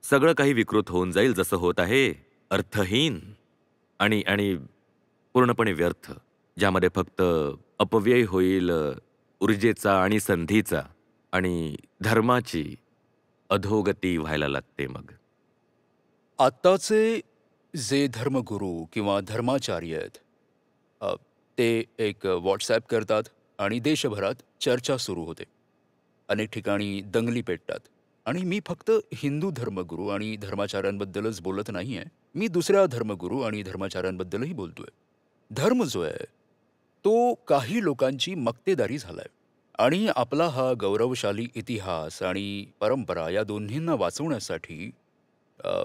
सगळं काही विकृत होऊन जाईल, जसं होत आहे, अर्थहीन आणि आणि पूर्णपणे व्यर्थ, ज्यामध्ये फक्त अपव्यय होईल ऊर्जेचा आणि संधीचा, आणि धर्माची अधोगती व्हायला लागते मग. आत्ताचे जे धर्मगुरू किंवा धर्माचार्य आहेत, ते एक व्हॉट्सॲप करतात आणि देशभरात चर्चा सुरू होते. अनेक ठिकाणी दंगली पेटतात. आणि मी फक्त हिंदू धर्मगुरू आणि धर्माचार्यांबद्दलच बोलत नाही आहे. मी दुसऱ्या धर्मगुरू आणि धर्माचार्यांबद्दलही बोलतोय. धर्म जो आहे, तो काही लोकांची मक्तेदारी झालाय आणि आपला हा गौरवशाली इतिहास आणि परंपरा या दोन्हींना वाचवण्यासाठी अ,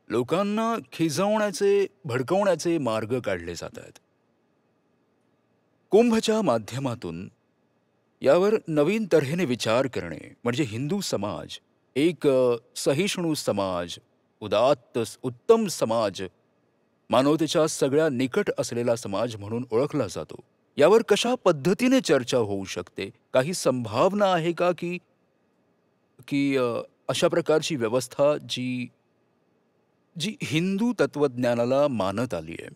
लोकांना खिजवण्याचे, भडकवण्याचे मार्ग काढले जात आहेत. कुंभच्या माध्यमातून यावर नवीन तऱ्हेने विचार करणे म्हणजे हिंदू समाज एक सहिष्णू समाज, उदात्त उत्तम समाज, मानवतेच्या सगळ्या निकट असलेला समाज म्हणून ओळखला जातो. यावर कशा पद्धतीने चर्चा होऊ शकते? काही संभावना आहे का की की अशा प्रकारची व्यवस्था जी जी हिंदू तत्वज्ञानाला मानत आली आहे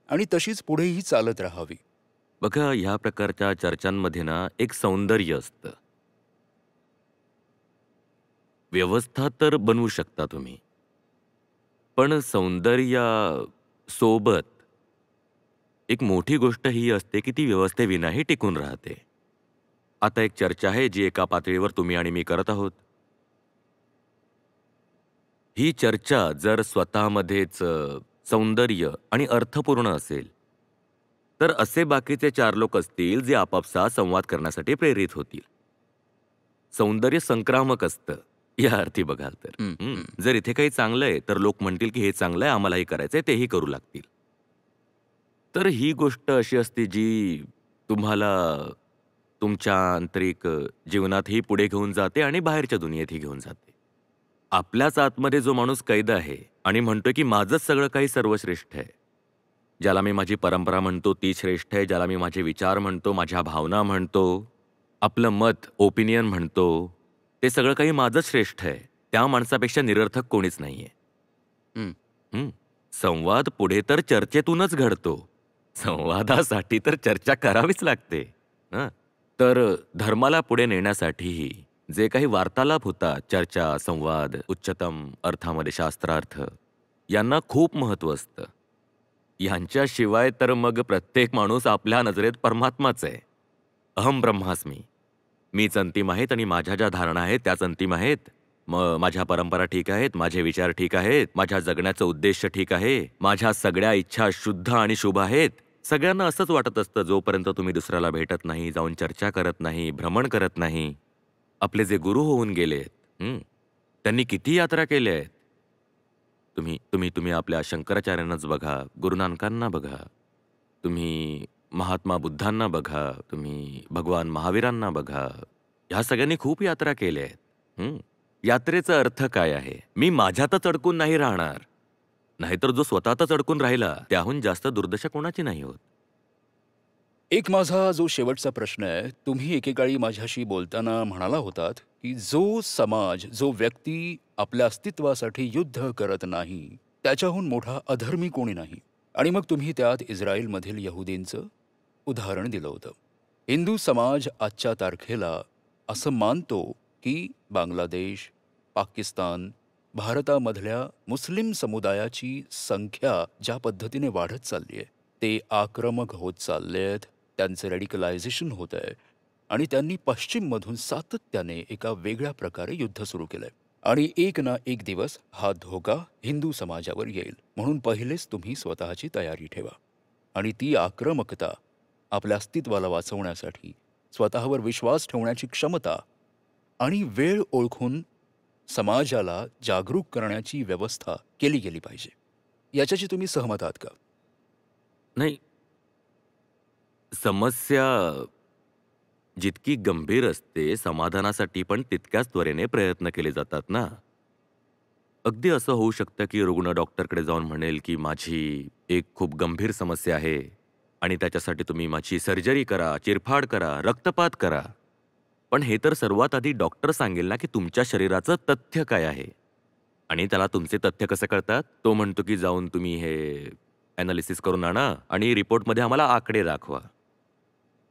आणि तशीच पुढेही चालत राहावी? बघा, ह्या प्रकारच्या चर्चांमध्ये ना एक सौंदर्य असतं. व्यवस्था तर बनवू शकता तुम्ही, पण सौंदर्यासोबत एक मोठी गोष्ट ही असते की ती व्यवस्थेविनाही टिकून राहते. आता एक चर्चा आहे जी एका पातळीवर तुम्ही आणि मी करत आहोत. ही चर्चा जर स्वतःमध्येच सौंदर्य आणि अर्थपूर्ण असेल, तर असे बाकीचे 4 लोक असतील जे आपापसात संवाद करण्यासाठी प्रेरित होतील. सौंदर्य संक्रामक असतं, या अर्थी बघाल तर. हं, हं. जर इथे काही चांगलं आहे, तर लोक म्हणतील की हे चांगलं आहे, आम्हालाही करायचंय, तेही करू लागतील. तर ही गोष्ट अशी असते जी तुम्हाला तुमच्या आंतरिक जीवनातही पुढे घेऊन जाते आणि बाहेरच्या दुनियेतही घेऊन जाते. आपल्याच आतमध्ये जो माणूस कैद आहे आणि म्हणतोय की माझंच सगळं काही सर्वश्रेष्ठ आहे, ज्याला मी माझी परंपरा म्हणतो ती श्रेष्ठ आहे, ज्याला मी माझे विचार म्हणतो, माझ्या भावना म्हणतो, आपलं मत, ओपिनियन म्हणतो, ते सगळं काही माझंच श्रेष्ठ आहे, त्या माणसापेक्षा निरर्थक कोणीच नाहीये. हं. संवाद पुढे तर चर्चेतूनच घडतो. संवादासाठी तर चर्चा करावीच लागते. हं. तर धर्माला पुढे नेण्यासाठीही जे काही वार्तालाप होतात, चर्चा, संवाद, उच्चतम अर्थामध्ये शास्त्रार्थ, यांना खूप महत्त्व असतं. यांच्याशिवाय तर मग प्रत्येक माणूस आपल्या नजरेत परमात्माच आहे. अहम ब्रह्मास्मी. मीच अंतिम आहेत आणि माझ्या ज्या धारणा आहेत त्याच अंतिम आहेत. मग माझ्या परंपरा ठीक आहेत, माझे विचार ठीक आहेत, माझ्या जगण्याचं उद्देश ठीक आहे, माझ्या सगळ्या इच्छा शुद्ध आणि शुभ आहेत. सगळ्यांना असंच वाटत असतं जोपर्यंत तुम्ही दुसऱ्याला भेटत नाही, जाऊन चर्चा करत नाही, भ्रमण करत नाही. आपले जे गुरु होऊन गेलेत, त्यांनी किती यात्रा केल्या आहेत. तुम्ही तुम्ही तुम्ही आपल्या शंकराचार्यांनाच बघा, गुरु नानकांना बघा, तुम्ही महात्मा बुद्धांना बघा, तुम्ही भगवान महावीरांना बघा. ह्या सगळ्यांनी खूप यात्रा केल्या आहेत. यात्रेचा अर्थ काय आहे? मी माझ्यातच अडकून नाही राहणार. नाहीतर जो स्वतःतच अडकून राहिला त्याहून जास्त दुर्दशा कोणाची नाही होत. एक माझा जो शेवटचा प्रश्न आहे, तुम्ही एकेकाळी माझ्याशी बोलताना म्हणाला होतात, की जो समाज, जो व्यक्ती आपल्या अस्तित्वासाठी युद्ध करत नाही, त्याच्याहून मोठा अधर्मी कोणी नाही. आणि मग तुम्ही त्यात इस्रायलमधील यहुदींचं उदाहरण दिलं होतं. हिंदू समाज आजच्या तारखेला असं मानतो, की बांगलादेश, पाकिस्तान, भारतामधल्या मुस्लिम समुदायाची संख्या ज्या पद्धतीने वाढत चालली आहे, ते आक्रमक होत चालले आहेत, त्यांचे रेडिकलायझेशन होत आहे आणि त्यांनी पश्चिममधून सातत्याने एका वेगळ्या प्रकारे युद्ध सुरू केलंय. आणि एक ना एक दिवस हा धोका हिंदू समाजावर येईल. म्हणून पहिलेच तुम्ही स्वतःची तयारी ठेवा. आणि ती आक्रमकता आपल्या अस्तित्वाला वाचवण्यासाठी स्वतःवर विश्वास ठेवण्याची क्षमता आणि वेळ ओळखून समाजाला जागरूक करण्याची व्यवस्था केली गेली पाहिजे. याच्याशी तुम्ही सहमत आहात का? नाही, समस्या जितकी गंभीर असते, समाधानासाठी पण तितक्याच त्वरेने प्रयत्न केले जातात ना. अगदी असं होऊ शकतं, की रुग्ण डॉक्टरकडे जाऊन म्हणेल, की माझी एक खूप गंभीर समस्या आहे आणि त्याच्यासाठी तुम्ही माझी सर्जरी करा, चिरफाड करा, रक्तपात करा. पण हे तर सर्वात आधी डॉक्टर सांगेल ना, की तुमच्या शरीराचं तथ्य काय आहे? आणि त्याला तुमचे तथ्य कसं कळतात? तो म्हणतो, की जाऊन तुम्ही हे एनालिसिस करून आणा आणि रिपोर्टमध्ये आम्हाला आकडे दाखवा.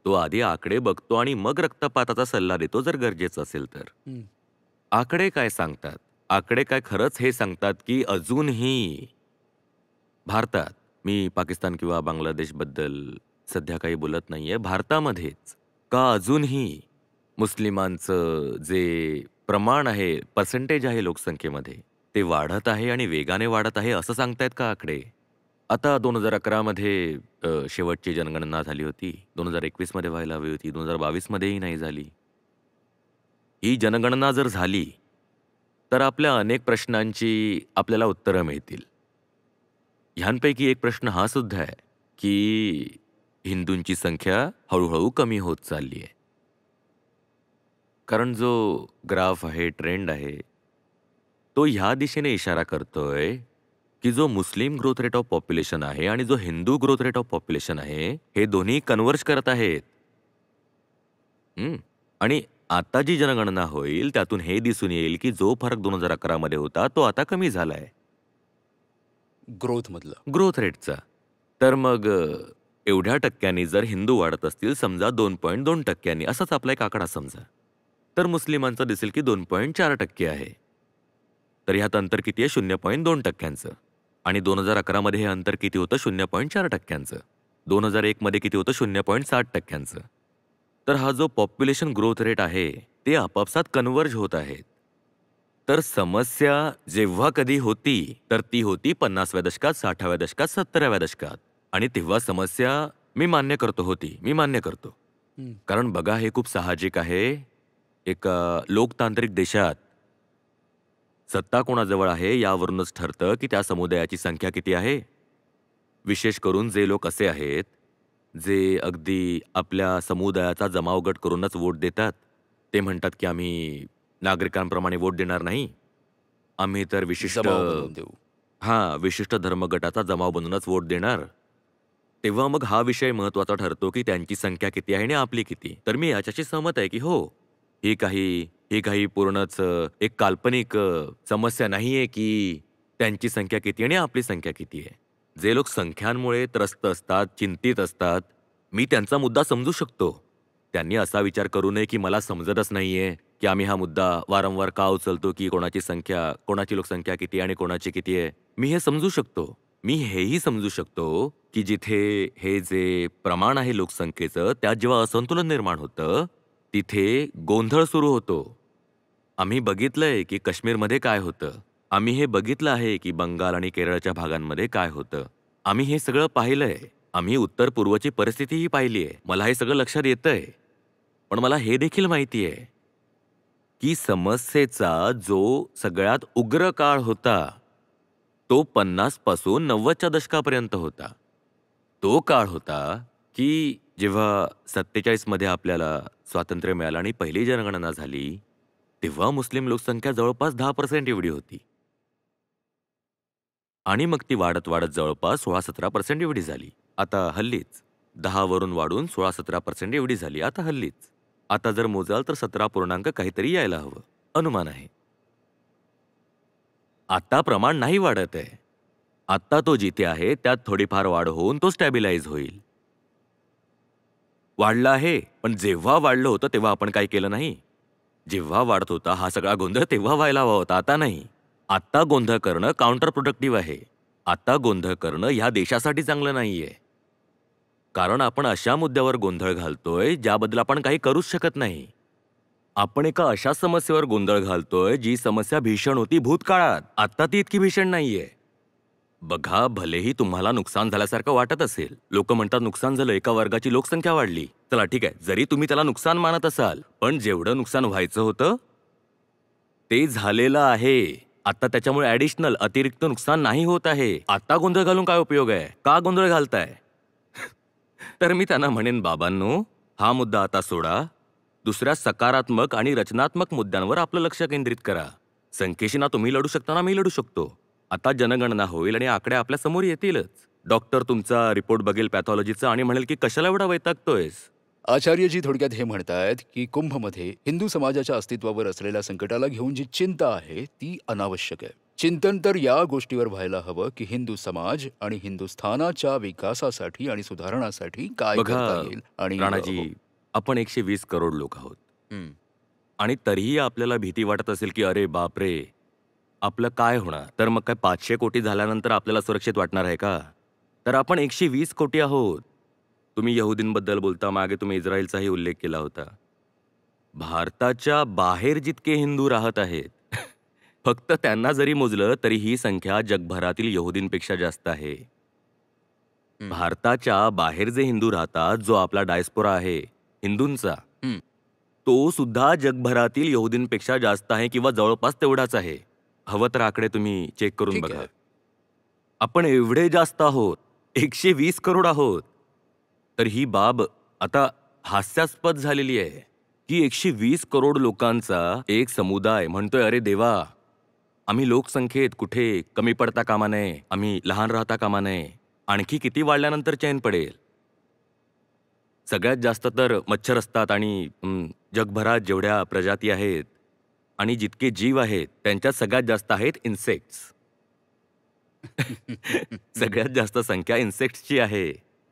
तो आधी आकडे बघतो आणि मग रक्तपाताचा सल्ला देतो जर गरजेचं असेल तर. हं. आकडे काय सांगतात? आकडे काय खरंच हे सांगतात, की अजूनही भारतात, मी पाकिस्तान किंवा बांगलादेशबद्दल सध्या काही बोलत नाहीये, भारतामध्येच का अजूनही मुस्लिमांचं जे प्रमाण आहे, पर्सेंटेज आहे लोकसंख्येमध्ये, ते वाढत आहे आणि वेगाने वाढत आहे असं सांगतायत का आकडे? आता 2011 मध्ये शेवटची जनगणना झाली होती. 2021 मध्ये व्हायला हवी होती. 2022 मध्येही नाही झाली. ही जनगणना जर झाली, तर आपल्या अनेक प्रश्नांची आपल्याला उत्तरं मिळतील. ह्यांपैकी एक प्रश्न हा सुद्धा आहे, की हिंदूंची संख्या हळू कमी होत चालली आहे. कारण जो ग्राफ आहे, ट्रेंड आहे, तो ह्या दिशेने इशारा करतोय, की जो मुस्लिम ग्रोथ रेट ऑफ पॉप्युलेशन आहे आणि जो Hindu growth rate of population आहे, हे दोन्ही कन्व्हर्ज करत आहेत. आणि आता जी जनगणना होईल त्यातून हे दिसून येईल, की जो फरक 2011 मध्ये होता, तो आता कमी झालाय. ग्रोथमधलं. ग्रोथ रेटचा. तर मग एवढ्या टक्क्यांनी जर हिंदू वाढत असतील, समजा 2.2% असाच आपला एक आकडा समजा. तर मुस्लिमांचं दिसेल की 2.4% आहे. तर ह्यात अंतर किती आहे? 0.2%चं. आणि 2011 मध्ये हे अंतर किती होतं? 0.4%चं. 2001 मध्ये किती होतं? 0.7%चं. तर हा जो पॉप्युलेशन ग्रोथ रेट आहे, ते आपापसात कन्व्हर्ज होत आहेत. तर समस्या जेव्हा कधी होती, तर ती होती 50व्या दशकात, 60व्या दशकात, 70व्या दशकात. आणि तेव्हा समस्या मी मान्य करतो होती. मी मान्य करतो. हं. कारण बघा हे खूप साहजिक आहे. एका लोकतांत्रिक देशात सत्ता कोणाजवळ आहे यावरूनच ठरतं, की त्या समुदायाची संख्या किती आहे. विशेष करून जे लोक असे आहेत, जे अगदी आपल्या समुदायाचा जमावगट करूनच वोट देतात. ते म्हणतात, की आम्ही नागरिकांप्रमाणे वोट देणार नाही. आम्ही तर विशिष्ट जमाव बनवून देऊ. विशिष्ट धर्मगटाचा जमाव बनूनच वोट देणार. तेव्हा मग हा विषय महत्त्वाचा ठरतो, की त्यांची संख्या किती आहे आणि आपली किती. तर मी याच्याशी सहमत आहे, की हो, ही काही पूर्णच एक काल्पनिक समस्या नाहीये, की त्यांची संख्या किती आणि आपली संख्या किती आहे. जे लोक संख्यांमुळे त्रस्त असतात, चिंतित असतात, मी त्यांचा मुद्दा समजू शकतो. त्यांनी असा विचार करू नये की मला समजतच नाहीये की आम्ही हा मुद्दा वारंवार का उचलतो, की कोणाची लोकसंख्या किती आणि कोणाची किती आहे. मी हे समजू शकतो. मी हेही समजू शकतो की जिथे हे जे प्रमाण आहे लोकसंख्येचं, त्यात जेव्हा असंतुलन निर्माण होतं, तिथे गोंधळ सुरू होतो. आम्ही बघितलंय की काश्मीरमध्ये काय होतं. आम्ही हे बघितलं आहे की बंगाल आणि केरळच्या भागांमध्ये काय होतं. आम्ही हे सगळं पाहिलंय. आम्ही उत्तर-पूर्वची परिस्थितीही पाहिली आहे. मला हे सगळं लक्षात येतंय. पण मला हे देखील माहिती आहे की समस्येचा जो सगळ्यात उग्र काळ होता, तो 50 पासून 90च्या दशकापर्यंत होता. तो काळ होता की जेव्हा 47 मध्ये आपल्याला स्वातंत्र्य मिळालं आणि पहिली जनगणना झाली, तेव्हा मुस्लिम लोकसंख्या जवळपास 10% एवढी होती. आणि मग ती वाढत वाढत जवळपास 16-17% एवढी झाली. आता हल्लीच 10 वरून वाढून 16-17% एवढी झाली. आता हल्लीच. आता जर मोजाल तर 17 पूर्णांक काहीतरी यायला हवं. अनुमान आहे. आता प्रमाण नाही वाढत आहे. आता तो जिथे आहे त्यात थोडीफार वाढ होऊन तो स्टॅबिलाईज होईल. वाढलं आहे, पण जेव्हा वाढलं होतं तेव्हा आपण काय केलं नाही. जेव्हा वाढत होता हा सगळा गोंधळ तेव्हा व्हायला हवा होता, आता नाही. आता गोंधळ करणं काउंटर प्रोडक्टिव्ह आहे. आता गोंधळ करणं ह्या देशासाठी चांगलं नाहीये. कारण आपण अशा मुद्द्यावर गोंधळ घालतोय ज्याबद्दल आपण काही करूच शकत नाही. आपण एका अशा समस्येवर गोंधळ घालतोय जी समस्या भीषण होती भूतकाळात. आता ती इतकी भीषण नाहीये. बघा, भलेही तुम्हाला नुकसान झाल्यासारखं वाटत असेल. लोक म्हणतात नुकसान झालं, एका वर्गाची लोकसंख्या वाढली. चला ठीक आहे, जरी तुम्ही त्याला नुकसान मानत असाल, पण जेवढं नुकसान व्हायचं होतं ते झालेलं आहे. आता त्याच्यामुळे ॲडिशनल अतिरिक्त नुकसान नाही होत आहे. आता गोंधळ घालून काय उपयोग आहे? का गोंधळ घालताय? तर मी त्यांना म्हणेन, बाबांनो, हा मुद्दा आता सोडा. दुसऱ्या सकारात्मक आणि रचनात्मक मुद्द्यांवर आपलं लक्ष केंद्रित करा. संख्येशी ना तुम्ही लढू शकता ना मी लढू शकतो. आता जनगणना होईल आणि आकडे आपल्या समोर येतीलच. डॉक्टर तुमचा रिपोर्ट बघेल पॅथॉलॉजीचा आणि म्हणेल की कशाला एवढा वैतागतोयस. आचार्यजी थोडक्यात हे म्हणतायत की कुंभमध्ये हिंदू समाजाच्या अस्तित्वावर असलेल्या संकटाला घेऊन जी चिंता आहे ती अनावश्यक आहे. चिंतन तर या गोष्टीवर व्हायला हवं की हिंदू समाज आणि हिंदुस्थानाच्या विकासासाठी आणि सुधारणासाठी काय बघा करता येईल. आणि राणाजी, आपण 120 करोड लोक आहोत हं. आणि तरीही आपल्याला भीती वाटत असेल की अरे बापरे, आपलं काय होणार? तर मग काय 500 कोटी झाल्यानंतर आपल्याला सुरक्षित वाटणार आहे का? तर आपण 120 कोटी आहोत. तुम्ही यहुदींबद्दल बोलता, मागे तुम्ही इस्रायलचाही उल्लेख केला होता. भारताच्या बाहेर जितके हिंदू राहत आहेत, फक्त त्यांना जरी मोजलं तरी ही संख्या जगभरातील यहुदींपेक्षा जास्त आहे. हं. भारताच्या बाहेर जे हिंदू राहतात, जो आपला डायस्पोरा आहे हिंदूंचा, हं. तो सुद्धा जगभरातील यहुदींपेक्षा जास्त आहे किंवा जवळपास तेवढाच आहे. हवं तर आकडे तुम्ही चेक करून ठीक बघा. आहे. आपण एवढे जास्त आहोत, 120 करोड आहोत. तर ही बाब आता हास्यास्पद झालेली आहे की 120 करोड लोकांचा एक समुदाय म्हणतोय, अरे देवा, आम्ही लोकसंख्येत कुठे कमी पडता कामा नये, आम्ही लहान राहता कामा नये. आणखी किती वाढल्यानंतर चैन पडेल? सगळ्यात जास्त तर मच्छर असतात आणि जगभरात जेवढ्या प्रजाती आहेत आणि जितके जीव आहेत त्यांच्यात सगळ्यात जास्त आहेत इन्सेक्ट्स. सगळ्यात जास्त संख्या इन्सेक्ट्सची आहे.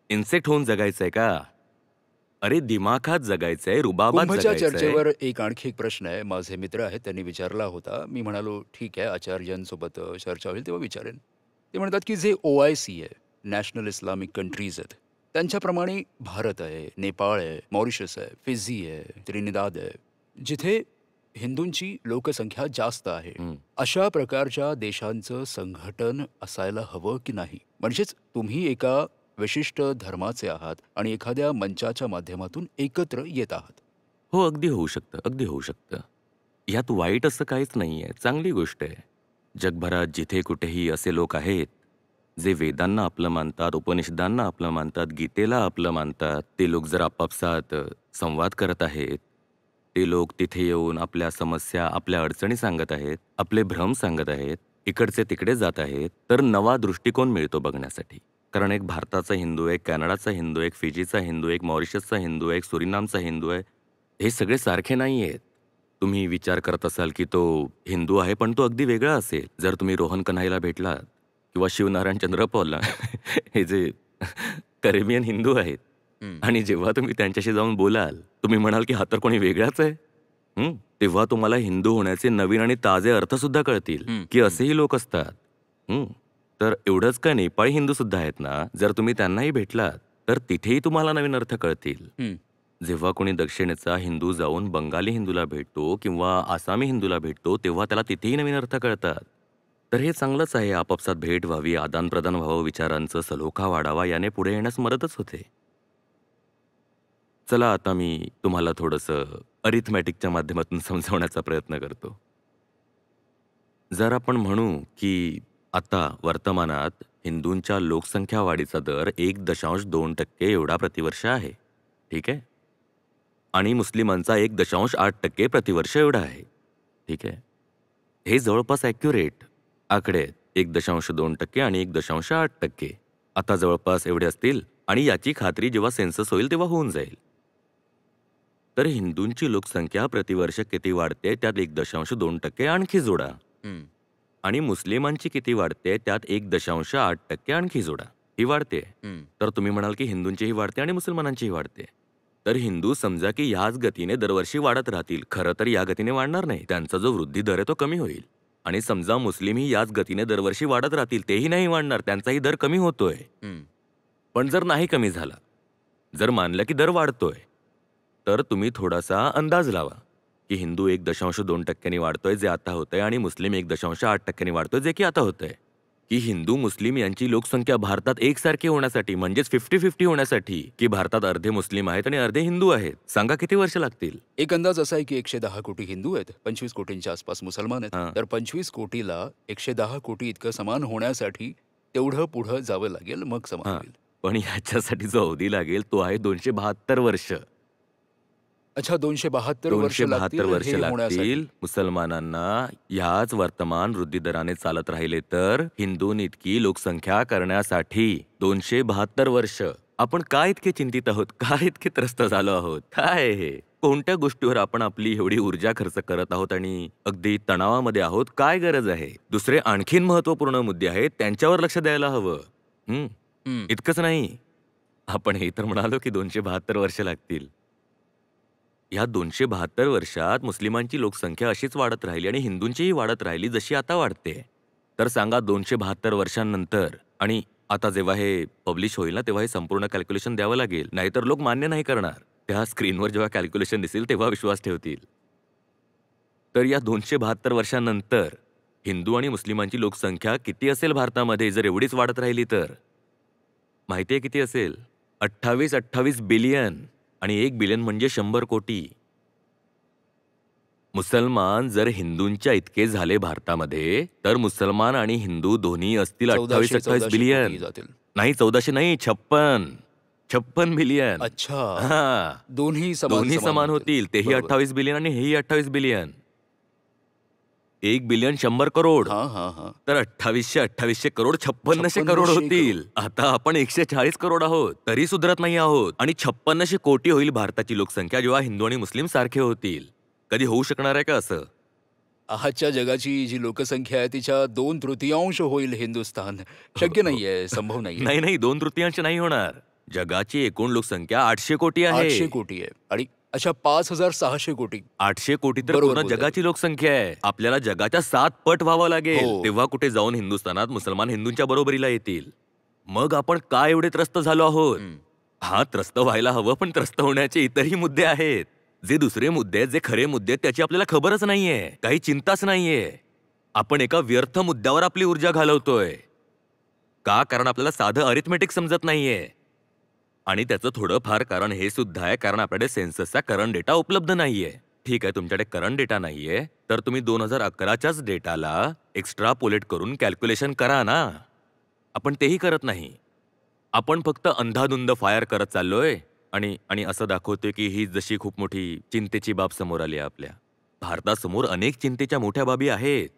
इन्सेक्ट होऊन जगायचंय का? अरे दिमाखात जगायचंय, रुबाबात कुंभच्या जगायचंय. चर्चेवर आणखी एक प्रश्न आहे. माझे मित्र आहेत, त्यांनी विचारला होता. मी म्हणालो ठीक आहे, आचार्यांसोबत चर्चा होईल तेव्हा विचारेन. ते म्हणतात की जे OIC आहे, नॅशनल इस्लामिक कंट्रीज आहेत, त्यांच्याप्रमाणे भारत आहे, नेपाळ आहे, मॉरिशस आहे, फिजी आहे, त्रिनिदाद आहे, जिथे हिंदूंची लोकसंख्या जास्त आहे. हं. अशा प्रकारच्या देशांचं संघटन असायला हवं की नाही? म्हणजेच तुम्ही एका विशिष्ट धर्माचे आहात आणि एखाद्या मंचाच्या माध्यमातून एकत्र येत आहात. हो, अगदी होऊ शकतं, अगदी होऊ शकतं. यात वाईट असं काहीच नाहीये, चांगली गोष्ट आहे. जगभरात जिथे कुठेही असे लोक आहेत, जे वेदांना आपलं मानतात, उपनिषदांना आपलं मानतात, गीतेला आपलं मानतात, ते लोक जर आपापसात संवाद करत आहेत, ते लोक तिथे येऊन आपल्या समस्या, आपल्या अडचणी सांगत आहेत, आपले भ्रम सांगत आहेत, इकडचे तिकडे जात आहेत, तर नवा दृष्टिकोन मिळतो बघण्यासाठी. कारण एक भारताचा हिंदू, एक कॅनडाचा हिंदू, एक फिजीचा हिंदू, एक मॉरिशसचा हिंदू, एक सुरिनामचा हिंदू आहे. हे सगळे सारखे नाही आहेत. तुम्ही विचार करत असाल की तो हिंदू आहे, पण तो अगदी वेगळा असेल. जर तुम्ही रोहन कन्हाईला भेटलात, किंवा शिवनारायण चंद्रपॉल ना हे जे करेबियन हिंदू आहेत आणि जेव्हा तुम्ही त्यांच्याशी जाऊन बोलाल, तुम्ही म्हणाल की हा तर कोणी वेगळाच आहे. तेव्हा तुम्हाला हिंदू होण्याचे नवीन आणि ताजे अर्थ सुद्धा कळतील की असेही लोक असतात. तर एवढंच का नेपाळी हिंदू सुद्धा आहेत ना, जर तुम्ही त्यांनाही भेटलात तर तिथेही तुम्हाला नवीन अर्थ कळतील. जेव्हा कोणी दक्षिणेचा हिंदू जाऊन बंगाली हिंदूला भेटतो किंवा आसामी हिंदूला भेटतो तेव्हा त्याला तिथेही नवीन अर्थ कळतात. तर हे चांगलंच आहे. आपापसात भेट व्हावी, आदानप्रदान व्हावं, विचारांचं सलोखा वाढावा, याने पुढे येण्यास मदतच होते. चला आता मी तुम्हाला थोडंसं अरिथमॅटिकच्या माध्यमातून समजावण्याचा प्रयत्न करतो. जर आपण म्हणू की आता वर्तमानात हिंदूंच्या लोकसंख्या वाढीचा दर 1.2% एवढा प्रतिवर्ष आहे. ठीक आहे? आणि मुस्लिमांचा 1.8% प्रतिवर्ष एवढा आहे. ठीक आहे? हे जवळपास ॲक्युरेट आकडे आहेत. 1.2% आणि 1.8%. आता जवळपास एवढे असतील आणि याची खात्री जेव्हा सेन्सस होईल तेव्हा होऊन जाईल. तर हिंदूंची लोकसंख्या प्रतिवर्ष किती वाढते त्यात 1.2% आणखी जोडा. आणि मुस्लिमांची किती वाढते त्यात 1.8% आणखी जोडा. ही वाढते. तर तुम्ही म्हणाल की हिंदूंचीही वाढते आणि मुसलमानांचीही वाढते. तर हिंदू समजा की याच गतीने दरवर्षी वाढत राहतील. खरं तर या गतीने वाढणार नाही. त्यांचा जो वृद्धी दर आहे तो कमी होईल. आणि समजा मुस्लिमही याच गतीने दरवर्षी वाढत राहतील. तेही नाही वाढणार. त्यांचाही दर कमी होतोय. पण जर नाही कमी झाला, जर मानलं की दर वाढतोय, तर तुम्ही थोडासा अंदाज लावा की हिंदू 1.2% वाढतोय जे आता होतंय आणि मुस्लिम 1.8% वाढतोय जे की आता होतंय. की हिंदू मुस्लिम यांची लोकसंख्या भारतात एकसारखी होण्यासाठी म्हणजेच 50-50 होण्यासाठी की भारतात अर्धे मुस्लिम आहेत आणि अर्धे हिंदू आहेत, सांगा किती वर्ष लागतील? एक अंदाज असा आहे की 110 कोटी हिंदू आहेत, 25 कोटींच्या आसपास मुसलमान हां. आहेत. तर 25 कोटीला 110 कोटी इतकं समान होण्यासाठी तेवढं पुढं जावं लागेल, मग समान हां. होईल. पण ह्याच्यासाठी जो अवधी लागेल तो आहे 272 वर्ष. अच्छा, 272 वर्ष 272 लागतील वर्ष हे होण्यासाठी. लागतील मुसलमानांना ह्याच वर्तमान वृद्धी दराने चालत राहिले तर हिंदूंनी इतकी लोकसंख्या करण्यासाठी 272 वर्ष. आपण काय इतके चिंतित आहोत? काय इतके त्रस्त झालो आहोत? काय आहे हे? कोणत्या गोष्टीवर आपण आपली एवढी ऊर्जा खर्च करत आहोत आणि अगदी तणावामध्ये आहोत? काय गरज आहे? दुसरे आणखीन महत्त्वपूर्ण मुद्दे आहेत त्यांच्यावर लक्ष द्यायला हवं. इतकंच नाही. आपण हे तर म्हणालो की 272 वर्ष लागतील. या 272 वर्षात मुस्लिमांची लोकसंख्या अशीच वाढत राहिली आणि हिंदूंचीही वाढत राहिली जशी आता वाढते. तर सांगा 272 वर्षांनंतर आणि आता जेव्हा हे पब्लिश होईल ना तेव्हा हे संपूर्ण कॅल्क्युलेशन द्यावं लागेल. नाहीतर लोक मान्य नाही करणार. त्या स्क्रीनवर जेव्हा कॅल्क्युलेशन दिसेल तेव्हा विश्वास ठेवतील. तर या 272 वर्षांनंतर हिंदू आणि मुस्लिमांची लोकसंख्या किती असेल भारतामध्ये जर एवढीच वाढत राहिली तर? माहितीये किती असेल? 28 बिलियन. आणि 1 बिलियन म्हणजे 100 कोटी. मुसलमान जर हिंदूंच्या इतके झाले भारतामध्ये तर मुसलमान आणि हिंदू दोन्ही असतील 28 1400 बिलियन. कोटी जातील. नाही 1400 नाही 56 बिलियन. अच्छा, हां. दोन्ही दोन्ही समान होतील. तेही बरोबर. 28 बिलियन आणि हेही 28 बिलियन. 1 बिलियन 100 करोड. हां, हां, हां. तर 2800 करोड 5600 करोड 5600 होतील. आता आपण 140 करोड आहोत तरी सुधरत नाही आहोत आणि 5600 कोटी होईल भारताची लोकसंख्या जेव्हा हिंदू आणि मुस्लिम सारखे होतील. कधी होऊ शकणार आहे का असं? आजच्या जगाची जी लोकसंख्या आहे तिच्या 2/3 होईल हिंदुस्थान. शक्य नाहीये, संभव नाहीये. नाही नाही 2/3 नाही होणार. जगाची एकूण लोकसंख्या 800 कोटी आहे. 800 कोटी आहे आणि अच्छा 5600 कोटी. 800 कोटी तर बरोबर पूर्ण बोलताय. जगाची लोकसंख्या आहे. आपल्याला जगाच्या 7 पट व्हावं लागेल. हो. तेव्हा कुठे जाऊन हिंदुस्थानात मुसलमान हिंदूंच्या बरोबरीला येतील. मग आपण काय एवढे त्रस्त झालो आहोत? हा त्रस्त व्हायला हवं पण त्रस्त होण्याचे इतरही मुद्दे आहेत. जे दुसरे मुद्दे आहेत, जे खरे मुद्दे आहेत त्याची आपल्याला खबरच नाहीये. काही चिंताच नाहीये. आपण एका व्यर्थ मुद्द्यावर आपली ऊर्जा घालवतोय. का? कारण आपल्याला साधं अरिथमेटिक समजत नाहीये. आणि त्याचं थोडंफार कारण हे सुद्धा आहे कारण आपल्याकडे सेन्ससचा करंट डेटा उपलब्ध नाहीये. ठीक आहे, तुमच्याकडे करंट डेटा नाहीये तर तुम्ही 2011च्याच डेटाला एक्स्ट्रापोलेट करून कॅल्क्युलेशन करा ना. आपण तेही करत नाही. आपण फक्त अंधाधुंद फायर करत चाललोय आणि आणि असं दाखवतोय की ही जशी खूप मोठी चिंतेची बाब समोर आली आहे आपल्या. भारतासमोर अनेक चिंतेच्या मोठ्या बाबी आहेत.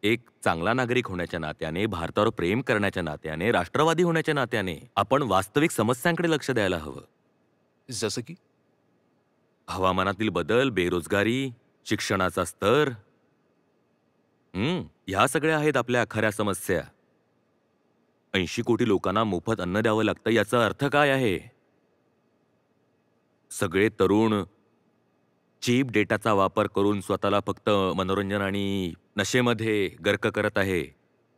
एक चांगला नागरिक होण्याच्या नात्याने, भारतावर प्रेम करण्याच्या नात्याने, राष्ट्रवादी होण्याच्या नात्याने आपण वास्तविक समस्यांकडे लक्ष द्यायला हवं. जसं की हवामानातील बदल, बेरोजगारी, शिक्षणाचा स्तर. ह्या सगळ्या आहेत आपल्या खऱ्या समस्या. 80 कोटी लोकांना मोफत अन्न द्यावं लागतं, याचा अर्थ काय आहे? सगळे तरुण चीप डेटाचा वापर करून स्वतःला फक्त मनोरंजन आणि नशेमध्ये गर्क करत आहे.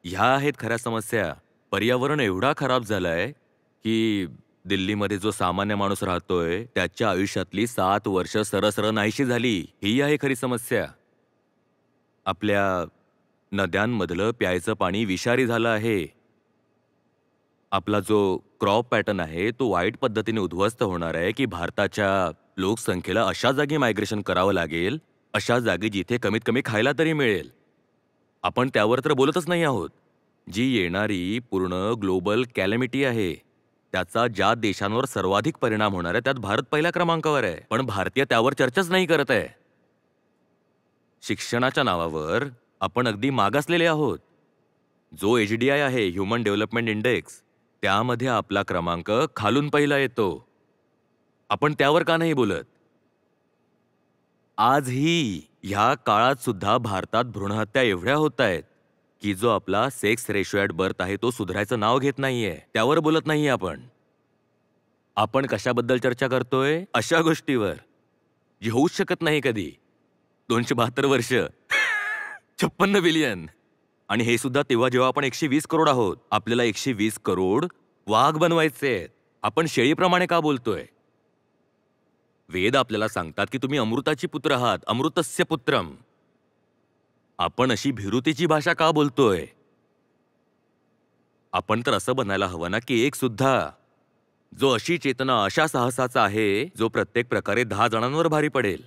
ह्या आहेत खऱ्या समस्या. पर्यावरण एवढा खराब झालाय की दिल्लीमध्ये जो सामान्य माणूस राहतोय त्याच्या आयुष्यातली 7 वर्ष सरसर नाहीशी झाली. ही आहे खरी समस्या. आपल्या नद्यांमधलं प्यायचं पाणी विषारी झालं आहे. आपला जो क्रॉप पॅटर्न आहे तो वाईट पद्धतीने उद्ध्वस्त होणार आहे की भारताच्या लोकसंख्येला अशा जागी मायग्रेशन करावं लागेल, अशा जागी जिथे कमीत कमी खायला तरी मिळेल. आपण त्यावर तर बोलतच नाही आहोत. जी येणारी पूर्ण ग्लोबल कॅलॅमिटी आहे त्याचा ज्या देशांवर सर्वाधिक परिणाम होणार आहे त्यात भारत पहिल्या क्रमांकावर आहे, पण भारतीय त्यावर चर्चाच नाही करत आहे. शिक्षणाच्या नावावर आपण अगदी मागासलेले आहोत. जो HDI आहे, ह्युमन डेव्हलपमेंट इंडेक्स, त्यामध्ये आपला क्रमांक खालून पहिला येतो. आपण त्यावर का नाही बोलत? आजही ह्या काळात सुद्धा भारतात भ्रूणहत्या एवढ्या होत आहेत की जो आपला सेक्स रेशो ॲट बर्थ आहे तो सुधारायचं नाव घेत नाहीये. त्यावर बोलत नाहीये आपण. आपण कशाबद्दल चर्चा करतोय? अशा गोष्टीवर जी होऊच शकत नाही कधी. 272 वर्ष 56 बिलियन. आणि हे सुद्धा तेव्हा जेव्हा आपण 120 करोड आहोत. आपल्याला 120 करोड वाघ बनवायचे आहेत. आपण शेळीप्रमाणे का बोलतोय? वेद आपल्याला सांगतात की तुम्ही अमृताची पुत्र आहात, अमृतस्य पुत्रम. आपण अशी भिरुतीची भाषा का बोलतोय? आपण तर असं बनायला हवं ना की एक सुद्धा जो अशी चेतना, अशा साहसाचा आहे जो प्रत्येक प्रकारे 10 जणांवर भारी पडेल.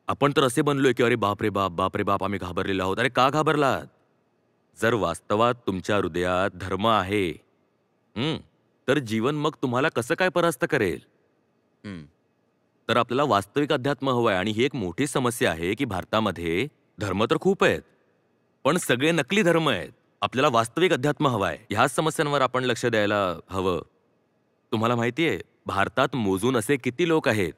आपण तर असे बनलोय की अरे बाप रे बाप, बाप रे बाप, आम्ही घाबरलेलो आहोत. अरे का घाबरलात? जर वास्तवात तुमच्या हृदयात धर्म आहे तर जीवन मग तुम्हाला कसं काय परास्त करेल? तर आपल्याला वास्तविक अध्यात्म हवं आहे. आणि ही एक मोठी समस्या आहे की भारतामध्ये धर्म तर खूप आहेत पण सगळे नकली धर्म आहेत. आपल्याला वास्तविक अध्यात्म हवं आहे. ह्याच समस्यांवर आपण लक्ष द्यायला हवं. तुम्हाला माहिती आहे भारतात मोजून असे किती लोक आहेत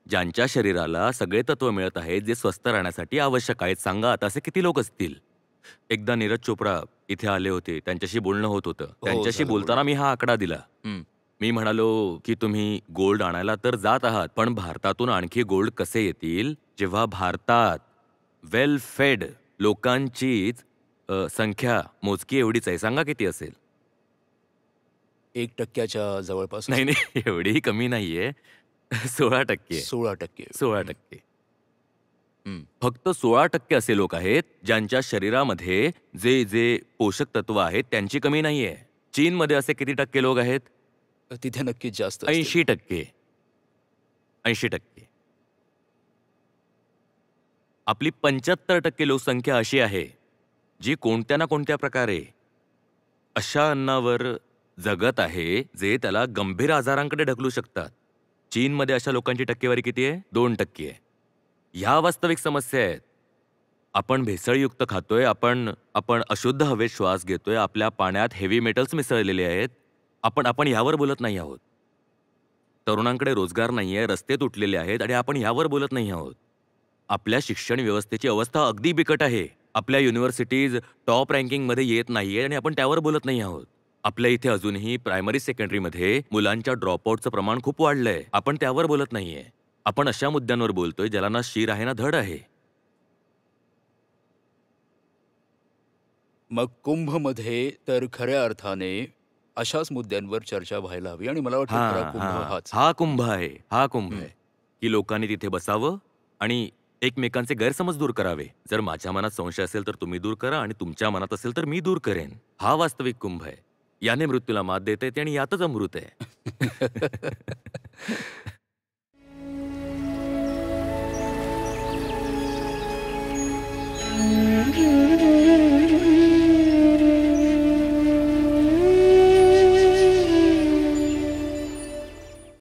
ज्यांच्या शरीराला सगळे तत्व मिळत आहेत जे स्वस्थ राहण्यासाठी आवश्यक आहेत? सांगा आता असे किती लोक असतील? एकदा नीरज चोप्रा इथे आले होते, त्यांच्याशी बोलणं होत होतं. त्यांच्याशी झालं बोलताना मी हा आकडा दिला. मी म्हणालो की तुम्ही गोल्ड आणायला तर जात आहात पण भारतातून आणखी गोल्ड कसे येतील जेव्हा भारतात वेल फेड लोकांचीच संख्या मोजकी एवढीच आहे. सांगा किती असेल? 1% जवळपास नाही नाही, एवढीही कमी नाहीये. 16%. 16%. 16%. फक्त 16% असे लोक आहेत ज्यांच्या शरीरामध्ये जे जे पोषक तत्व आहेत त्यांची कमी नाहीये. चीनमध्ये असे किती टक्के लोक आहेत? तिथे नक्कीच जास्त असतील. 80%. 80%. आपली 75% लोकसंख्या अशी आहे जी कोणत्या ना कोणत्या प्रकारे अशा अन्नावर जगत आहे जे त्याला गंभीर आजारांकडे ढकलू शकतात. चीनमध्ये अशा लोकांची टक्केवारी किती आहे? 2% आहे. ह्या वास्तविक समस्या आहेत. आपण भेसळयुक्त खातोय, आपण अशुद्ध हवेत श्वास घेतोय, आपल्या पाण्यात हेवी मेटल्स मिसळलेले आहेत. आपण ह्यावर बोलत नाही आहोत. तरुणांकडे रोजगार नाहीये, रस्ते तुटलेले आहेत आणि आपण ह्यावर बोलत नाही आहोत. आपल्या शिक्षण व्यवस्थेची अवस्था अगदी बिकट आहे. आपल्या युनिव्हर्सिटीज टॉप रँकिंगमध्ये येत नाहीये आणि आपण त्यावर बोलत नाही आहोत. आपल्या इथे अजूनही प्रायमरी सेकंडरीमध्ये मुलांच्या ड्रॉपआउटचं प्रमाण खूप वाढलंय. आपण त्यावर बोलत नाहीये. आपण अशा मुद्द्यांवर बोलतोय ज्याला ना शीर आहे ना धड आहे. मग कुंभमध्ये तर खऱ्या अर्थाने अशाच मुद्द्यांवर चर्चा व्हायला हवी आणि मला वाटतं खरा कुंभ हाच. हा कुंभ आहे. हा कुंभ आहे की लोकांनी तिथे बसावं आणि एकमेकांचे गैरसमज दूर करावे. जर माझ्या मनात संशय असेल तर तुम्ही दूर करा आणि तुमच्या मनात असेल तर मी दूर करेन. हा वास्तविक कुंभ आहे. याने मृत्यूला मात देता येते आणि यातच अमृत आहे.